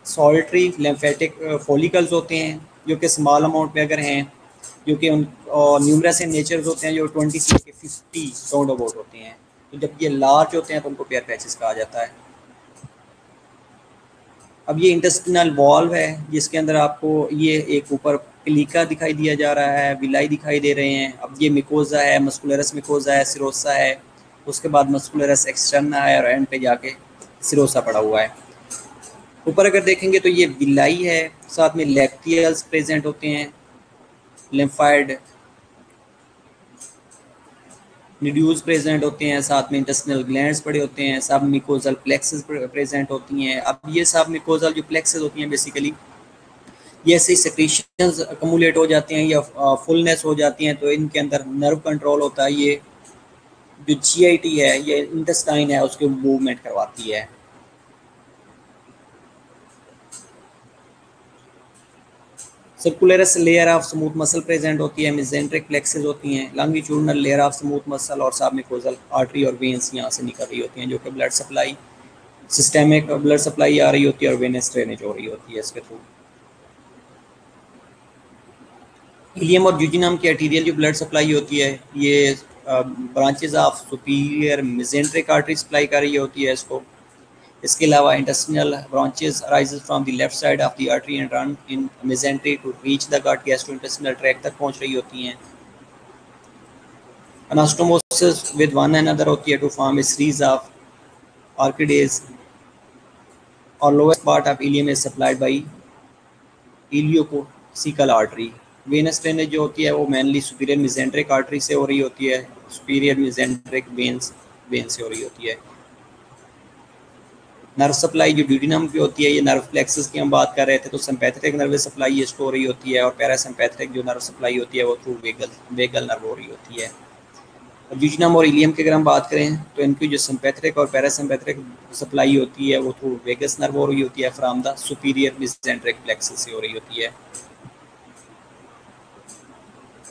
सॉल्टरी लिम्फेटिक फॉलिकल्स होते हैं जो कि स्मॉल अमाउंट में अगर हैं, जो कि उन न्यूमरस इन नेचर होते हैं, जो 20 से 50 राउंड अबाउट होते हैं। तो जब ये लार्ज होते हैं तो उनको पेयर पैचेस कहा जाता है। अब ये इंटेस्टिनल वॉल्व है जिसके अंदर आपको ये एक ऊपर प्लीका दिखाई दिया जा रहा है, विलाई दिखाई दे रहे हैं। अब ये मिकोजा है, मस्कुलरस मिकोजा है, सिरोसा है, उसके बाद मस्कुलरस एक्सटर्ना है और एंड पे जाके सिरोसा पड़ा हुआ है। ऊपर अगर देखेंगे तो ये विलाई है, साथ में लैक्टियल्स प्रेजेंट होते हैं, लिम्फाइड निड्यूज प्रेजेंट होते हैं, साथ में इंटेस्टिनल ग्लैंड्स पड़े होते हैं, सब मिकोजल प्लेक्सेस प्रेजेंट होती हैं। अब ये सब मिकोजल जो प्लेक्सेस होती हैं बेसिकली ये ऐसे सेक्रेशंस अकमुलेट हो जाते हैं या फुलनेस हो जाती हैं तो इनके अंदर नर्व कंट्रोल होता है। ये जो जीआईटी है, ये इंटेस्टाइन है, उसके मूवमेंट करवाती है। Circularis layer of smooth muscle present होती है, मेसेंट्रिक प्लेक्सेस होती हैं, longitudinal layer of smooth muscle और सबमिकोजल आर्टरी और वेन्स यहाँ से निकल रही होती हैं जो कि blood supply, systemic blood supply आ रही होती है और वेनस ड्रेनेज हो रही होती है इसके थ्रू। इलियम और ड्यूडिनम की आर्टीरियल जो ब्लड सप्लाई होती है ये branches of superior mesenteric artery supply कर रही होती है इसको। इसके अलावा intestinal branches arises from the left side of the artery and run in mesentery to reach the gut gastrointestinal tract तक पहुंच रही होती हैं। अनास्टोमोसिस विद वन अनदर होती है to form a series of arcades और lowest part of ileum is supplied by ileocecal artery. Venous drainage जो होती है वो मेनली सुपीरियर मेसेंट्रिक आर्टरी से हो रही होती है, सुपीरियर मेसेंट्रिक वेन से हो रही होती है। नर्व सप्लाई जो ड्यूडिनम की होती है, ये नर्व प्लेक्सस की हम बात कर रहे थे, तो सिंपैथेटिक नर्व सप्लाई इसको हो रही होती है और पैरासिम्पैथेटिक जो नर्व सप्लाई होती है वो थ्रू वेगल नर्व हो रही होती है। और ड्यूडिनम और इलियम की अगर हम बात करें तो इनकी जो सिंपैथेटिक और पैरासिम्पैथेटिक सप्लाई होती है वो थ्रू वेगस नर्व हो रही होती है, from the superior mesenteric plexus से हो रही होती है।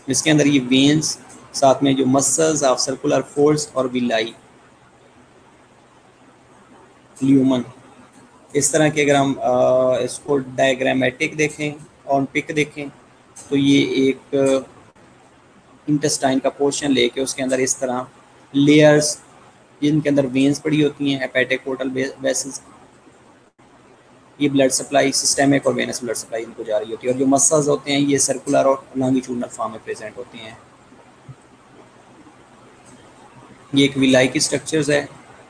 इसके अंदर ये वेन्स, साथ में जो मसल्स ऑफ सर्कुलर फोल्ड्स और विलाई ल्यूमन, इस तरह के अगर हम इसको डायग्रामेटिक देखें और पिक देखें तो ये एक इंटेस्टाइन का पोर्शन लेके उसके अंदर इस तरह लेयर्स, जिनके अंदर वेन्स पड़ी होती हैं, हेपेटिक पोर्टल वेसल्स, ये ब्लड सप्लाई सिस्टेमिक और वेनस ब्लड सप्लाई इनको जा रही होती है। और जो मसल्स होते हैं ये सर्कुलर और लॉन्गिट्यूडनल फॉर्म में प्रेजेंट होते हैं। ये एक विलाई की स्ट्रक्चर्स है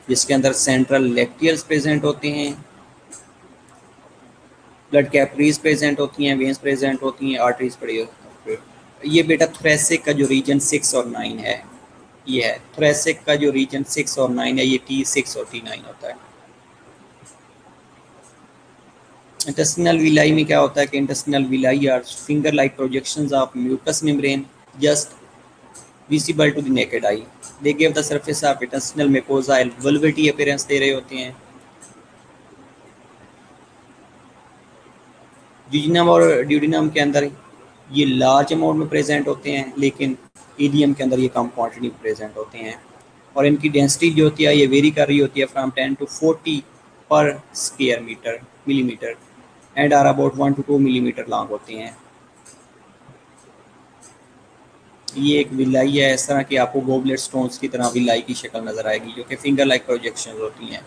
जिसके अंदर सेंट्रल लेक्टियल्स प्रेजेंट होते हैं, ब्लड कैपरीज प्रेजेंट होती हैं, वेन्स प्रेजेंट होती हैं, आर्टरीज पड़ी होती हैं। ये बेटा थोरेसिक का जो रीजन 6 और 9 है, ये है थोरेसिक का जो रीजन 6 और 9 है, ये T6 और T9 होता है। इंटेस्टिनल विलाई में क्या होता है कि intestinal villi are finger like projections of mucous membrane just visible to the naked eye. They give the surface of intestinal mucosa velvety appearance दे रहे होते हैं। ड्यूडिनम और ड्यूडिनम के अंदर ये लार्ज अमाउंट में प्रेजेंट होते हैं, लेकिन ईडियम के अंदर ये कम क्वांटिटी में प्रेजेंट होते हैं। और इनकी डेंसिटी जो होती है ये वेरी कर रही होती है फ्रॉम 10 to 40 पर square metre millimetre and are about 1 to 2 millimetre long होती हैं। ये एक विलाई है, इस तरह की आपको गोबलेट स्टोन्स की तरह विलाई की शक्ल नजर आएगी जो कि फिंगर लाइक प्रोजेक्शन होती हैं।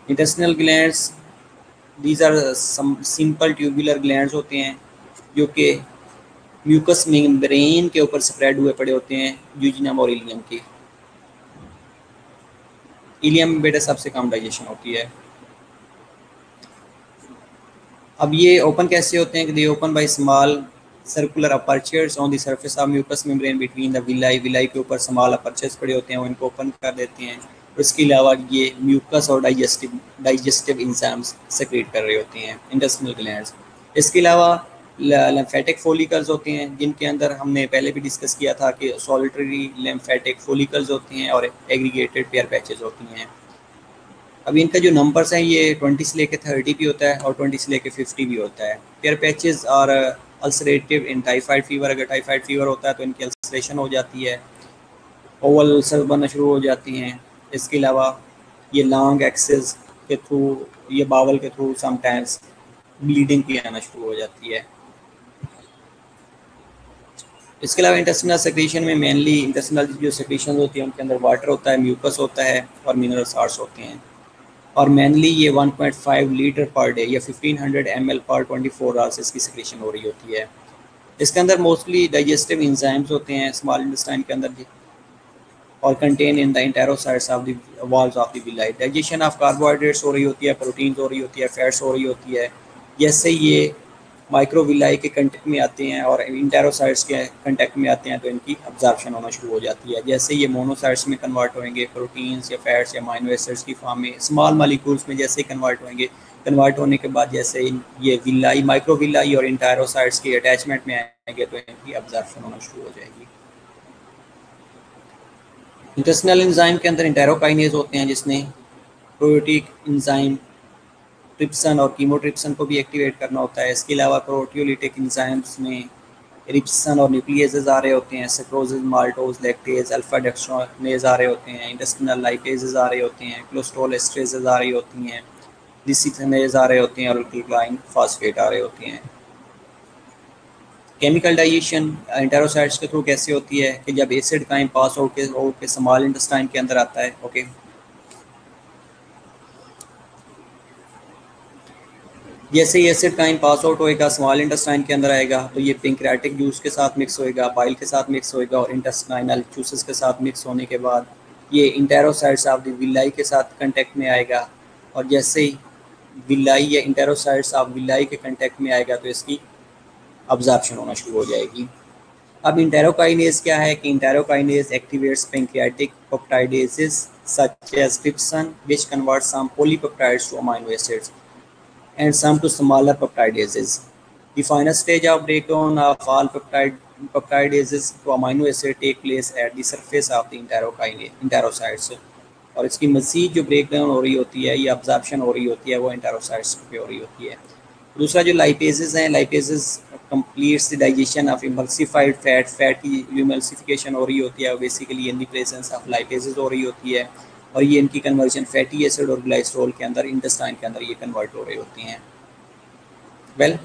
Intestinal glands, these are some simple tubular glands होते हैं जो कि म्यूकस मेम्ब्रेन के ऊपर स्प्रेड हुए पड़े होते हैं, ड्यूडिनम और इलियम के। इलियम में बेटा सबसे कम डाइजेशन होती है। अब ये ओपन कैसे होते हैं कि they open by small circular apertures on the surface of mucous membrane between the villi. Villi के ऊपर स्मॉल अपर्चर्स पड़े होते हैं, वो इनको ओपन कर देते हैं। उसके अलावा ये म्यूकस और डाइजेस्टिव इंजाइम्स सेक्रेट कर रहे होते हैं इंटेस्टिनल ग्लैंड्स। इसके अलावा लिम्फेटिक फोलिकल्स होते हैं जिनके अंदर हमने पहले भी डिस्कस किया था कि सॉलिटरी लिम्फेटिक फोलिकल्स होते हैं और एग्रीगेटेड पेयर पैचेस होती हैं। अब इनका जो नंबर्स हैं ये 20 से लेके 30 भी होता है और 20 से लेके 50 भी होता है। पेयर पैचेस और अल्सरेटिव इन टाइफाइड फीवर, अगर टाइफाइड फीवर होता है तो इनकी अल्सरेशन हो जाती है, ओवल अल्सर बनना शुरू हो जाती हैं। इसके अलावा ये लॉन्ग एक्सेस के थ्रू, ये बावल के थ्रू समटाइम्स ब्लीडिंग भी आना शुरू हो जाती है। इसके अलावा इंटेस्टिनल सेक्रेशन में मेनली इंटेस्टिनल जो सेक्रेशन होती है उनके अंदर वाटर होता है, म्यूकस होता है और मिनरल साल्ट्स होते हैं। और मेनली ये 1.5 लीटर पर डे या 1500 ml पर 24 आवर्स इसकी सेक्रेशन हो रही होती है। इसके अंदर मोस्टली डाइजेस्टिव इंजाइम्स होते हैं स्मॉल इंटेस्टाइन के अंदर और contain in the enterocytes of the walls of the villi. Digestion of carbohydrates हो रही होती है, प्रोटीन हो रही होती है, फैट्स हो रही होती है। जैसे ये माइक्रोविलाई के कंटेक्ट में आते हैं और इंटेरोसाइट्स के कंटेक्ट में आते हैं तो इनकी अब्जॉर्प्शन होना शुरू हो जाती है। जैसे ये मोनोसाइट्स में कन्वर्ट होंगे, प्रोटीन्स या फैट्स या अमीनो एसिड्स की फॉर्म में स्मॉल मॉलिक्यूल्स में जैसे ही कन्वर्ट होंगे, कन्वर्ट होने के बाद जैसे ये विलाई माइक्रोविलाई और इंटेरोसाइट्स के अटैचमेंट में आएंगे तो इनकी अब्जॉर्प्शन होना शुरू हो जाएगी। इंटेस्टिनल एंजाइम के अंदर इंटेरोकाइनेज होते हैं जिसने प्रोटीक एंजाइम ट्रिप्सन और कीमोट्रिप्सन को भी एक्टिवेट करना होता है। इसके अलावा प्रोटियोलिटिक एंजाइम्स में रिप्सन और न्यूक्लियसेस आ रहे होते हैं, सेक्रोजेज, माल्टोज, लैक्टेज, अल्फा डेक्स्ट्रोनेज आ रहे होते हैं, इंटेस्टिनल लाइपेजेस आ रहे होते हैं, कोलेस्ट्रॉल एस्ट्रेजेस आ रही होती हैं, डिसिक्सनेज आ रहे होते हैं और अल्किलाइन फॉस्फेट आ रहे होते हैं। केमिकल डाइजेशन इंटेरोसाइट्स के थ्रू कैसे होती है कि जब एसिड का पास आउट के स्मॉल इंटेस्टाइन के अंदर आता है, ओके, जैसे ही एसिड का पास आउट होएगा स्मॉल इंटेस्टाइन के अंदर आएगा तो ये पेंक्रियाटिक जूस के साथ मिक्स होएगा, बाइल के साथ मिक्स होएगा और इंटेस्टाइनल जूसेस के साथ मिक्स होने के बाद ये इंटेरोसाइट्स ऑफ द विलाई के साथ कांटेक्ट में आएगा। और जैसे ही विलाई या इंटेरोसाइट्स ऑफ विलाई के कांटेक्ट में आएगा तो इसकी अब्जॉर्प्शन होना शुरू हो जाएगी। अब इंटेरोकाइनेज क्या है कि enterokinase activates pancreatic peptidases such as trypsin which convert some polypeptides to amino acids and some to smaller peptidases. The final stage of breakdown of all peptidases to amino acid take place at the surface of the interocytes. और इसकी मज़ीद जो breakdown हो रही होती है या absorption हो रही होती है वो इंटेरोसाइट्स पे हो रही होती है। दूसरा जो लाइपेजेस हैं, lipases completes the digestion of emulsified fat की जो इमल्सिफिकेशन हो रही होती है basically in the presence of lipases हो रही होती है। और ये इनकी कन्वर्जन फैटी एसिड और ग्लाइसरॉल के अंदर इंटेस्टाइन के अंदर ये कन्वर्ट हो रही होती हैं। वेल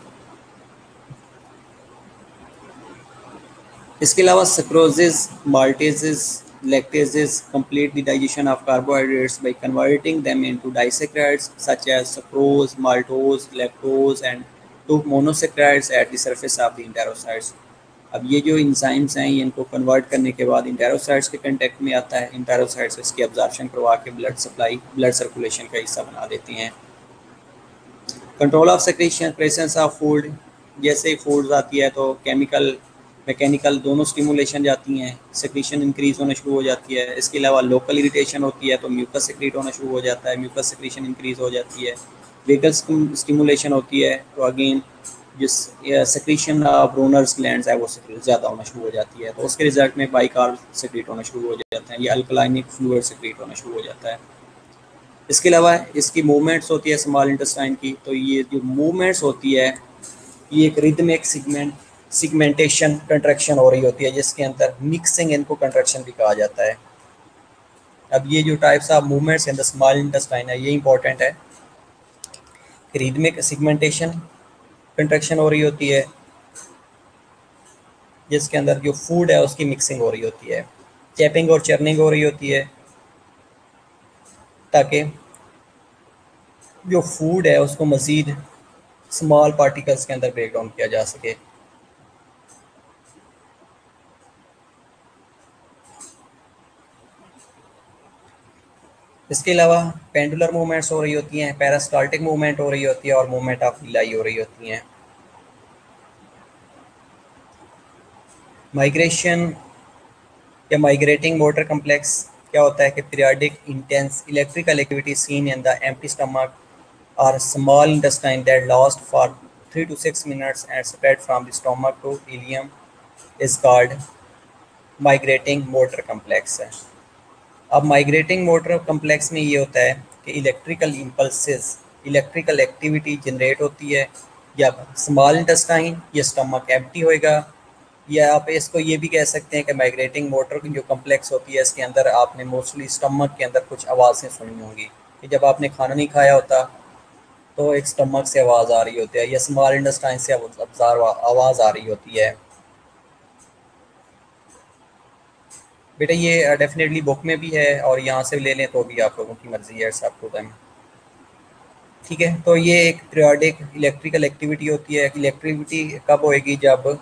इसके अलावा सक्रोजेज, माल्टेजेस, lactases complete the digestion of carbohydrates by converting them into disaccharides such as sucrose, maltose, lactose and to monosaccharides at the surface of the enterocytes। अब ये जो इंजाइम्स हैं इनको कन्वर्ट करने के बाद इंटेरोसाइट्स के कंटेक्ट में आता है, इंटेरोसाइट्स इसकी एब्जॉर्प्शन करवा के ब्लड सप्लाई, ब्लड सर्कुलेशन का हिस्सा बना देती हैं। Control of secretion, presence of food, जैसे ही फूड्स आती है तो केमिकल मैकेनिकल दोनों स्टिमुलेशन जाती हैं, सेक्रेशन इंक्रीज होना शुरू हो जाती है। इसके अलावा लोकल इरिटेशन होती है तो म्यूकस सेक्रेट होना शुरू हो जाता है, म्यूकस सेक्रेशन इंक्रीज हो जाती है। वेगल स्टिमुलेशन होती है तो अगेन जिस सेक्रेशन ऑफ ब्रोनर्स ग्लैंड्स है वो ज़्यादा होना शुरू हो जाती है, तो उसके रिजल्ट में बाइकार्ब सेक्रेट होना शुरू हो जाते हैं, ये अल्कलाइनिक फ्लूइड सेक्रेट होना शुरू हो जाता है। इसके अलावा इसकी मूवमेंट्स होती है स्मॉल इंटेस्टाइन की, तो ये जो मूवमेंट्स होती है ये एक रिदमिक सिगमेंटेशन कंट्रैक्शन हो रही होती है जिसके अंदर मिक्सिंग इनको कंट्रैक्शन भी कहा जाता है। अब ये जो types of movements in the small intestine है ये इंपॉर्टेंट है। रिदमिक सिगमेंटेशन कंट्रैक्शन हो रही होती है जिसके अंदर जो फूड है उसकी मिक्सिंग हो रही होती है, चैपिंग और चर्निंग हो रही होती है ताकि जो फूड है उसको मज़ीद स्मॉल पार्टिकल्स के अंदर ब्रेक डाउन किया जा सके। इसके अलावा पेंडुलर मूवमेंट्स हो रही होती हैं, पेरिस्टाल्टिक मूवमेंट हो रही होती है और मूवमेंट ऑफ विलाई हो रही होती हैं। माइग्रेशन या माइग्रेटिंग मोटर कम्प्लेक्स क्या होता है कि periodic intense electrical activity seen in the empty stomach और small intestine that last for 3 to 6 minutes and spread from the stomach to ileum is called migrating motor complex है। अब migrating motor complex में ये होता है कि electrical impulses, electrical activity generate होती है जब स्मॉल इंटेस्टाइन या स्टमक एम्प्टी होएगा, या आप इसको ये भी कह सकते हैं कि माइग्रेटिंग मोटर जो कम्प्लेक्स होती है इसके अंदर आपने मोस्टली स्टमक के अंदर कुछ आवाज़ें सुनी होंगी कि जब आपने खाना नहीं खाया होता तो एक स्टमक से आवाज़ आ रही होती है या स्मॉल इंटेस्टाइन से आवाज़ आ रही होती है। बेटा ये डेफिनेटली बुक में भी है और यहाँ से ले लें तो भी आप लोगों की मर्जी है, सब टू देम। ठीक है, तो ये एक पीरियडिक इलेक्ट्रिकल एक्टिविटी होती है। इलेक्ट्रिविटी कब होएगी? जब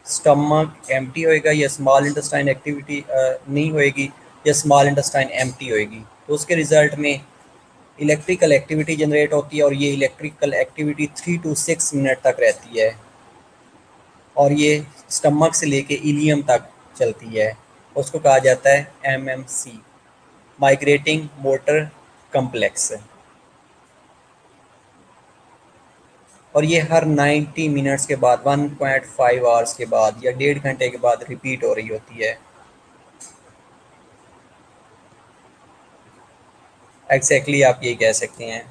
स्टमक एम्प्टी होएगा या स्मॉल इंटेस्टाइन एक्टिविटी नहीं होएगी या स्मॉल इंटेस्टाइन एम्प्टी होएगी, तो उसके रिजल्ट में इलेक्ट्रिकल एक्टिविटी जनरेट होती है और ये इलेक्ट्रिकल एक्टिविटी 3 to 6 मिनट तक रहती है और ये स्टमक से लेके इलियम तक चलती है। उसको कहा जाता है MMC, माइग्रेटिंग मोटर कम्प्लेक्स। और ये हर 90 मिनट्स के बाद, 1.5 आवर्स के बाद या 1.5 घंटे के बाद रिपीट हो रही होती है। एग्जैक्टली आप ये कह सकते हैं।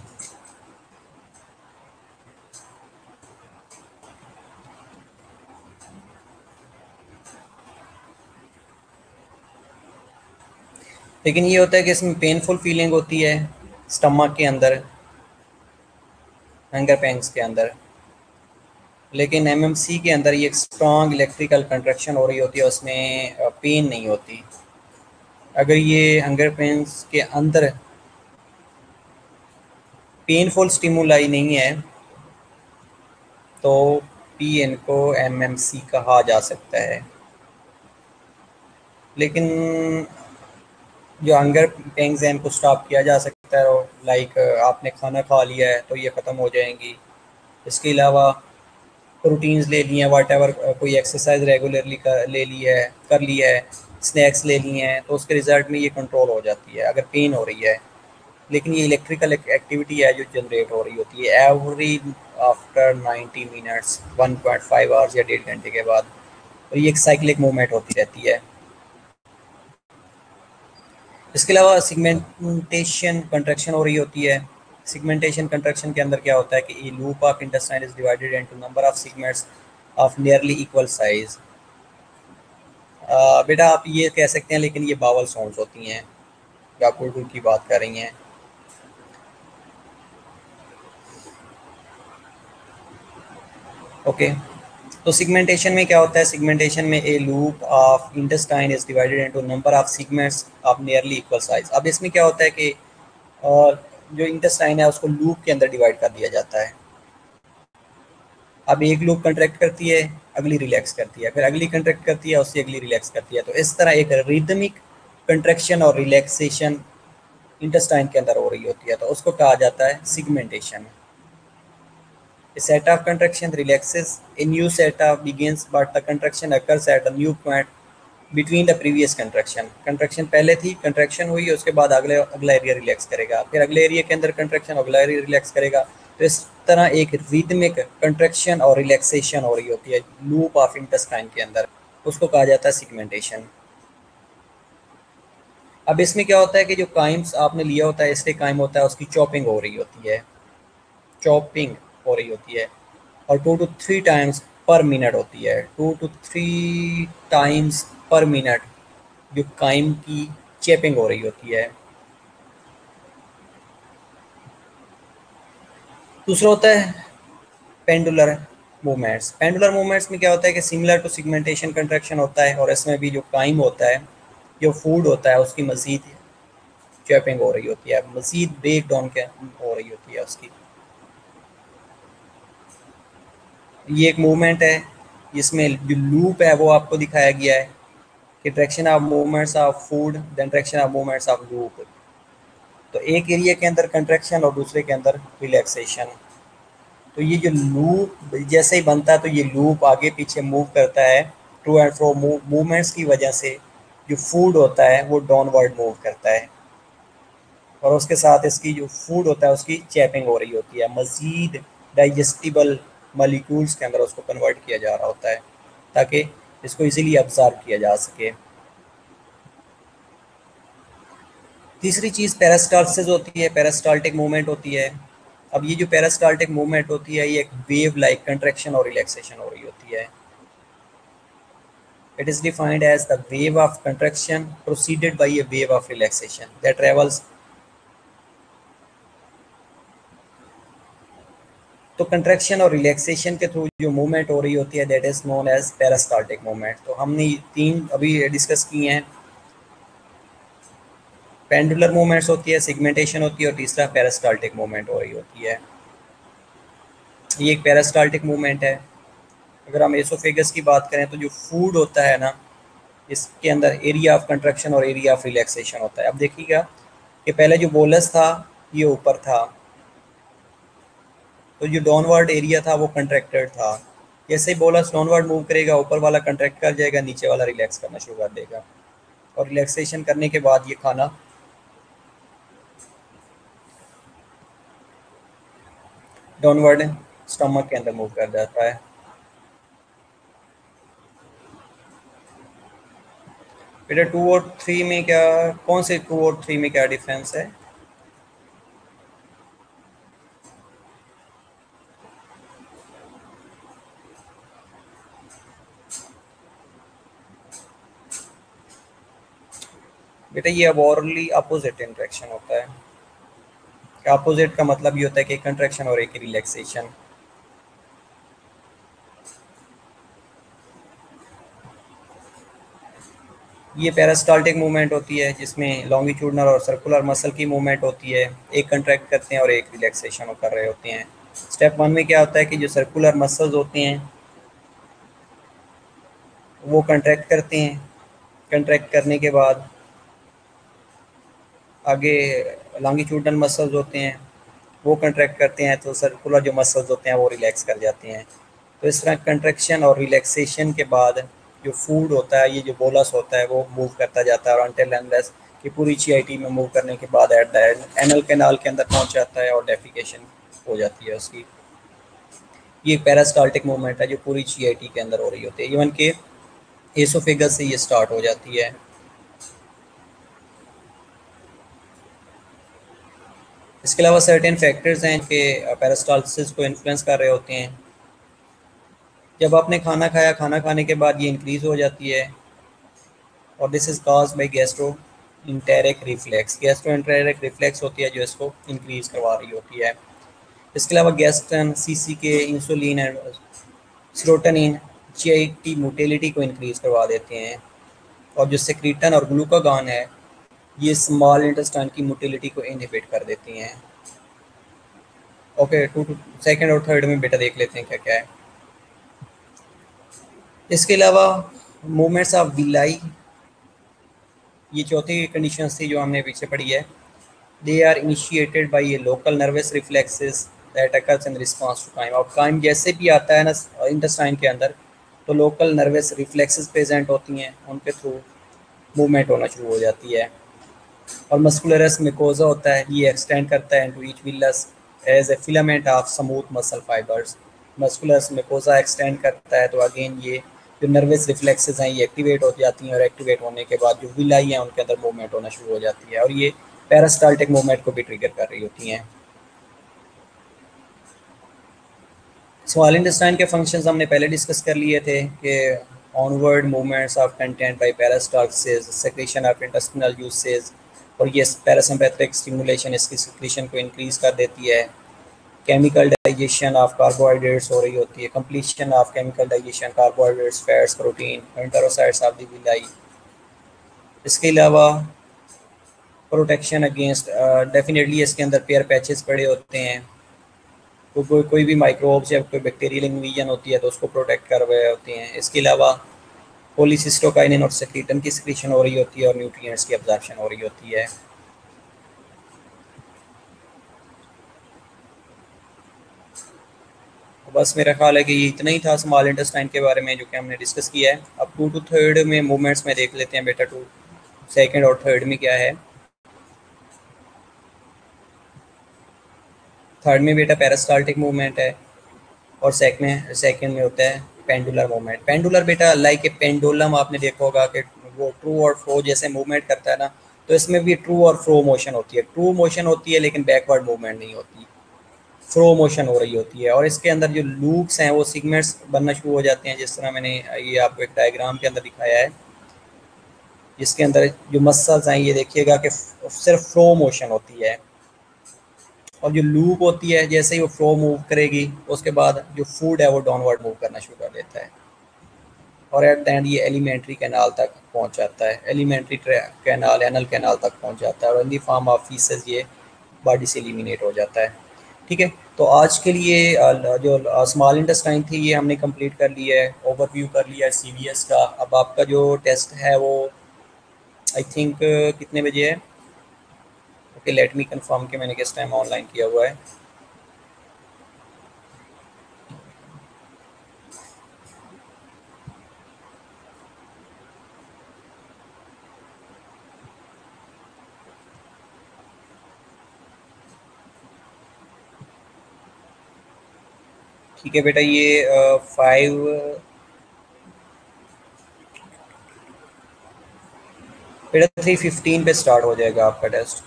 लेकिन ये होता है कि इसमें पेनफुल फीलिंग होती है स्टमक के अंदर, हंगर पेंस के अंदर, लेकिन MMC के अंदर ये एक स्ट्रॉन्ग इलेक्ट्रिकल कंट्रैक्शन हो रही होती है, उसमें पेन नहीं होती। अगर ये हंगर पेंस के अंदर पेनफुल स्टिमुलाई नहीं है तो भी इनको MMC कहा जा सकता है। लेकिन जो हंगर पेंस हैं इनको स्टॉप किया जा सकता है, लाइक आपने खाना खा लिया है तो ये ख़त्म हो जाएंगी। इसके अलावा प्रोटीन्स ले लिए हैं, वाट एवर, कोई एक्सरसाइज रेगुलरली ले ली है, कर लिया है, स्नैक्स ले लिए हैं, तो उसके रिजल्ट में ये कंट्रोल हो जाती है अगर पेन हो रही है। लेकिन ये इलेक्ट्रिकल एक्टिविटी है जो जनरेट हो रही होती है एवरी आफ्टर 90 मिनट्स, 1.5 आवर्स या 1.5 घंटे के बाद, और ये एक साइक्लिक मूवमेंट होती रहती है। इसके अलावा सिगमेंटेशन कंट्रैक्शन हो रही होती है। सिगमेंटेशन कंट्रैक्शन के अंदर क्या होता है कि loop of intestine is divided into number of segments of nearly equal size. बेटा आप ये कह सकते हैं लेकिन ये बावल साउंड्स होती हैं। या उर्दू की बात कर रही हैं। ओके, तो सिगमेंटेशन में क्या होता है? सिगमेंटेशन में ए loop of intestine is divided into number of segments of nearly equal size. अब इसमें क्या होता है कि जो इंटेस्टाइन है उसको लूप के अंदर डिवाइड कर दिया जाता है। अब एक लूप कंट्रैक्ट करती है, अगली रिलैक्स करती है, फिर अगली कंट्रैक्ट करती है, उससे अगली रिलैक्स करती है। तो इस तरह एक रिदमिक कंट्रैक्शन और रिलैक्सेशन इंटेस्टाइन के अंदर हो रही होती है, तो उसको कहा जाता है segmentation. A set of contraction relaxes, a new set of begins, but the contraction occurs at a new point between the previous contraction. Contraction पहले थी, contraction हुई, उसके बाद अगला एरिया रिलैक्स करेगा, फिर अगले एरिया के अंदर contraction, अगला एरिया रिलैक्स करेगा। तो इस तरह एक रिदमिक कंट्रैक्शन और रिलैक्सेशन हो रही होती है लूप ऑफ इंटेस्टाइन के अंदर, उसको कहा जाता है सिगमेंटेशन। अब इसमें क्या होता है कि जो काइम्स आपने लिया होता है, इससे काइम होता है, उसकी चॉपिंग हो रही होती है, चॉपिंग हो रही होती है, और 2 to 3 टाइम्स पर मिनट होती है। 2 to 3 टाइम्स पर मिनट जो काइम की चेपिंग हो रही होती है। दूसरा होता है पेंडुलर मूवमेंट्स। पेंडुलर मूवमेंट्स में क्या होता है कि सिमिलर टू सिगमेंटेशन कंट्रैक्शन होता है, और इसमें भी जो काइम होता है, जो फूड होता है, उसकी मजीद चेपिंग हो रही होती है, मजीद ब्रेक डाउन के हो रही होती है उसकी। ये एक मूवमेंट है जिसमें जो लूप है वो आपको दिखाया गया है कि direction of movements of food, then direction of movements of loop. तो एक एरिया के अंदर कंट्रैक्शन और दूसरे के अंदर रिलैक्सेशन। तो ये जो लूप जैसे ही बनता है तो ये लूप आगे पीछे मूव करता है, टू एंड फ्रो मूवमेंट्स की वजह से जो फूड होता है वो डाउनवर्ड मूव करता है, और उसके साथ इसकी जो फूड होता है उसकी चैपिंग हो रही होती है, मज़ीद डाइजेस्टिबल मॉलिक्यूल्स के अंदर उसको कन्वर्ट किया जा रहा होता है ताकि इसको इजीली अब्जॉर्ब किया जा सके। तीसरी चीज़ पेरिस्टाल्सिस होती है, पेरिस्टाल्टिक मूवमेंट होती है। अब ये जो पेरिस्टाल्टिक मूवमेंट होती है ये एक वेव लाइक कंट्रैक्शन और रिलैक्सेशन हो रही होती है। It is defined as the wave of contraction proceeded by a wave of relaxation that travels. तो कंट्रैक्शन और रिलैक्सेशन के थ्रू जो मूवमेंट हो रही होती है that is known as peristaltic movement. तो हमने तीन अभी डिस्कस किए हैं, पेंडुलर मूवमेंट्स होती है, सिगमेंटेशन होती है, और तीसरा पेरिस्टाल्टिक मूवमेंट हो रही होती है। ये एक पेरिस्टाल्टिक मूवमेंट है। अगर हम एसोफेगस की बात करें तो जो फूड होता है ना, इसके अंदर एरिया ऑफ कंट्रैक्शन और एरिया ऑफ रिलैक्सेशन होता है। अब देखिएगा कि पहले जो बोलस था ये ऊपर था, तो जो डाउनवर्ड एरिया था वो कंट्रैक्टेड था। जैसे ही बोलस डाउनवर्ड मूव करेगा ऊपर वाला कंट्रैक्ट कर जाएगा, नीचे वाला रिलैक्स करना शुरू कर देगा, और रिलैक्सेशन करने के बाद ये खाना डाउनवर्ड स्टमक के अंदर मूव कर जाता है। बेटा 2 और 3 में क्या, कौन से 2 और 3 में क्या डिफरेंस है? बेटा ये अब ओरली अपोजिट इंट्रैक्शन होता है। अपोजिट का मतलब ये होता है कि एक कंट्रैक्शन और एक रिलैक्सेशन। ये पेरिस्टाल्टिक मूवमेंट होती है जिसमें लॉन्गिट्यूडनल और सर्कुलर मसल की मूवमेंट होती है, एक कंट्रैक्ट करते हैं और एक रिलैक्सेशन कर रहे होते हैं। स्टेप 1 में क्या होता है कि जो सर्कुलर मसल्स होते हैं वो कंट्रैक्ट करते हैं, कंट्रैक्ट करने के बाद आगे लॉन्गिट्यूडनल मसल्स होते हैं वो कंट्रैक्ट करते हैं, तो सर्कुलर जो मसल्स होते हैं वो रिलैक्स कर जाते हैं। तो इस तरह कंट्रैक्शन और रिलैक्सेशन के बाद जो फूड होता है, ये जो बोलस होता है वो मूव करता जाता है, और अनटिल अनलेस कि पूरी GIT में मूव करने के बाद at the end anal canal के अंदर पहुंच जाता है और डेफिकेशन हो जाती है उसकी। ये पेरिस्टाल्टिक मूवमेंट है जो पूरी GIT के अंदर हो रही होती है, इवन के एसोफेगस से ये स्टार्ट हो जाती है। इसके अलावा सर्टेन फैक्टर्स हैं कि पेरिस्टाल्सिस को इन्फ्लुएंस कर रहे होते हैं। जब आपने खाना खाया, खाना खाने के बाद ये इंक्रीज़ हो जाती है, और this is caused by gastroenteric reflex, gastroenteric reflex होती है जो इसको इंक्रीज करवा रही होती है। इसके अलावा gastrin, CCK, insulin and serotonin GIT motility को इंक्रीज करवा देते हैं। और जो सेक्रीटन और ग्लूकागॉन है ये स्मॉल इंटेस्टाइन की मोटिलिटी को इनहिबिट कर देती हैं। ओके, टू सेकंड और थर्ड में बेटा देख लेते हैं क्या क्या है। इसके अलावा मूवमेंट्स ऑफ विलाई, ये चौथी कंडीशन थी जो हमने पीछे पढ़ी है। They are initiated by a local nervous reflexes that occurs in response to chyme. अब काइम जैसे भी आता है ना इंटेस्टाइन के अंदर, तो लोकल नर्वस रिफ्लेक्सेस प्रेजेंट होती हैं, उनके थ्रू मूवमेंट होना शुरू हो जाती है। और मस्कुलरस मिकोजा होता है, ये एक्सटेंड करता है into each villus as a filament of smooth muscle fibres. Muscularis mucosa extend करता है, तो अगेन ये जो नर्वस रिफ्लेक्सेस हैं ये एक्टिवेट हो जाती हैं, और एक्टिवेट होने के बाद जो विलाई हैं उनके अंदर मूवमेंट होना शुरू हो जाती है, और ये पेरिस्टाल्टिक मूवमेंट को भी ट्रिगर कर रही होती हैं। स्मॉल इंटेस्टाइन के फंक्शंस हमने पहले डिस्कस कर लिए थे कि onward movements of content bye peristalsis, secretion of intestinal juices, और ये पैरासिम्पैथिक स्टिमुलेशन इसकी सिक्रीशन को इंक्रीज कर देती है। केमिकल डाइजेशन ऑफ कार्बोहाइड्रेट्स हो रही होती है, completion of chemical digestion, carbohydrates, fats, protein, enterocytes of the villi. इसके अलावा प्रोटेक्शन अगेंस्ट, डेफिनेटली इसके अंदर पेयर पैचेस पड़े होते हैं, तो कोई भी माइक्रोब्स या कोई बैक्टीरियल इन्वीजन होती है तो उसको प्रोटेक्ट कर रहे होते हैं। इसके अलावा पॉलीसिस्टोकाइनिन और सेक्रीटन की सिक्रीशन हो रही होती है, और न्यूट्रिएंट्स की अब्जॉर्प्शन हो रही होती है। बस मेरा ख्याल है कि ये इतना ही था स्मॉल इंटेस्टाइन के बारे में जो कि हमने डिस्कस किया है। अब 2 to 3 में मूवमेंट्स में देख लेते हैं बेटा, 2 सेकंड और थर्ड में क्या है। थर्ड में बेटा पेरिस्टाल्टिक मूवमेंट है, और सेकंड में होता है पेंडुलर मूवमेंट। पेंडुलर बेटा लाइक ए पेंडुलम, आपने देखा होगा कि वो ट्रू और फ्रो जैसे मूवमेंट करता है ना, तो इसमें भी ट्रू और फ्रो मोशन होती है। ट्रू मोशन होती है लेकिन बैकवर्ड मूवमेंट नहीं होती, फ्लो मोशन हो रही होती है। और इसके अंदर जो लूप्स हैं वो सिगमेंट्स बनना शुरू हो जाते हैं, जिस तरह मैंने ये आपको एक डायग्राम के अंदर दिखाया है, जिसके अंदर जो मसल्स हैं ये देखिएगा कि सिर्फ फ्लो मोशन होती है, और जो लूप होती है जैसे ही वो फ्लो मूव करेगी उसके बाद जो फूड है वो डाउनवर्ड मूव करना शुरू कर देता है, और एट द एंड ये एलिमेंट्री कैनाल तक पहुंच जाता है। एलिमेंट्री कैनाल, एनल कैनाल तक पहुंच जाता है, और इन दी फॉर्म ऑफ फीसेस ये बॉडी से एलिमिनेट हो जाता है। ठीक है, तो आज के लिए जो स्मॉल इंटेस्टाइन थी ये हमने कंप्लीट कर लिया है, ओवरव्यू कर लिया है सीवीएस का। अब आपका जो टेस्ट है वो आई थिंक कितने बजे है? ओके, लेट मी कंफर्म कि मैंने किस टाइम ऑनलाइन किया हुआ है। ठीक है बेटा, ये 5 बेटा 3:15 पे स्टार्ट हो जाएगा आपका टेस्ट,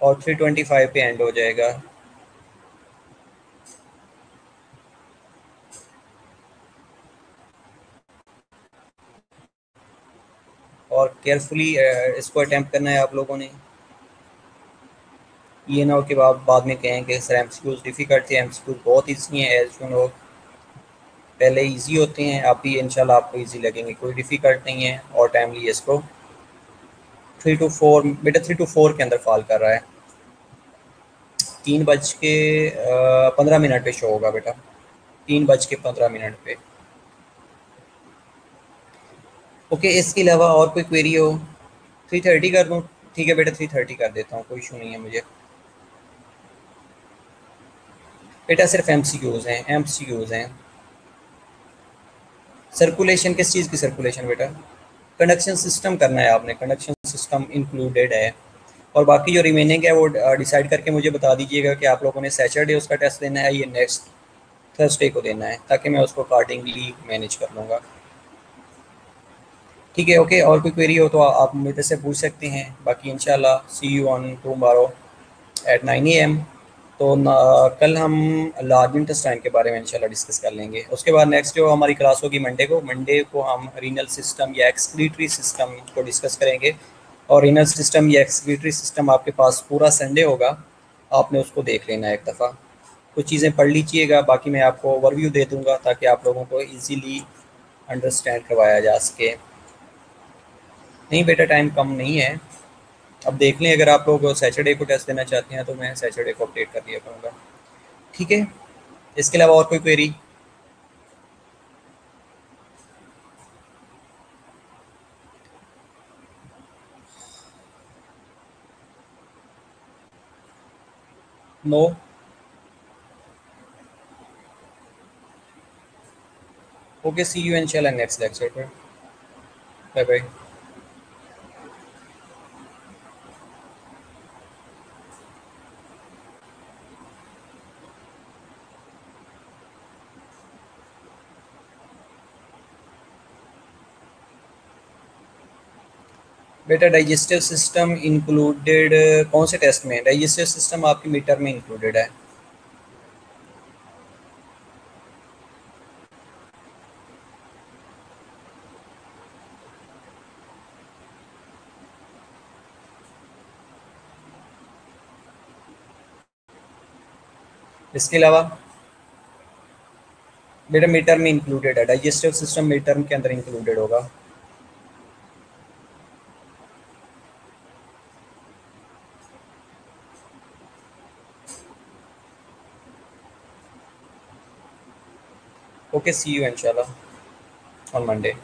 और 3:25 पे एंड हो जाएगा। और केयरफुली इसको अटैम्प्ट करना है आप लोगों ने, ये ना हो कि आप बाद में कहें कि सर एमसीक्यूज डिफ़िकल्ट थे। एमसीक्यूज बहुत ईजी हैं, एज यू नो, पहले इजी होते हैं, आप भी इंशाल्लाह आपको इजी लगेंगे, कोई डिफ़िकल्ट नहीं है। और टाइमली इसको 3 to 4 बेटा 3 to 4 के अंदर फॉल कर रहा है। 3:15 पे शो होगा बेटा, 3:15 पे। ओके, इसके अलावा और कोई क्वेरी हो? 3:30 कर दूँ? ठीक है बेटा, 3:30 कर देता हूँ, कोई इशू नहीं है मुझे। बेटा सिर्फ एमसीक्यूज़ हैं, एमसीक्यूज़ हैं। सर्कुलेशन, किस चीज़ की सर्कुलेशन बेटा? कंडक्शन सिस्टम करना है आपने, कंडक्शन सिस्टम इंक्लूडेड है। और बाकी जो रिमेनिंग है वो डिसाइड करके मुझे बता दीजिएगा कि आप लोगों ने सैटरडे उसका टेस्ट देना है, ये नेक्स्ट थर्सडे को देना है, ताकि मैं उसको अकॉर्डिंगली मैनेज कर लूँगा। ठीक है, ओके। और कोई क्वेरी हो तो आप मेरे से पूछ सकते हैं। बाकी इंशाल्लाह see you on tomorrow at 9 AM। तो कल हम लार्ज इंटेस्टाइन के बारे में इंशाल्लाह डिस्कस कर लेंगे। उसके बाद नेक्स्ट जो हमारी क्लास होगी मंडे को हम रीनल सिस्टम या एक्सक्रीटरी सिस्टम को डिस्कस करेंगे। और इनर सिस्टम या एक्सक्रीटरी सिस्टम आपके पास पूरा संडे होगा, आपने उसको देख लेना है एक दफ़ा। कुछ चीज़ें पढ़ लीजिएगा, बाकी मैं आपको ओवरव्यू दे दूंगा ताकि आप लोगों को इजीली अंडरस्टैंड करवाया जा सके। नहीं बेटा, टाइम कम नहीं है। अब देख लें, अगर आप लोग सैटरडे को टेस्ट देना चाहते हैं तो मैं सैटरडे को अपडेट कर दिया करूँगा। ठीक है, इसके अलावा और कोई query? No? Okay, see you इंशाल्लाह नेक्स्ट लेक्चर पर। Bye bye. बेटा डाइजेस्टिव सिस्टम इंक्लूडेड कौन से टेस्ट में? डाइजेस्टिव सिस्टम आपकी मीटर में इंक्लूडेड है। इसके अलावा बेटा मीटर में इंक्लूडेड है, डाइजेस्टिव सिस्टम मीटर के अंदर इंक्लूडेड होगा। ओके, सी यू इंशाल्लाह ऑन मंडे।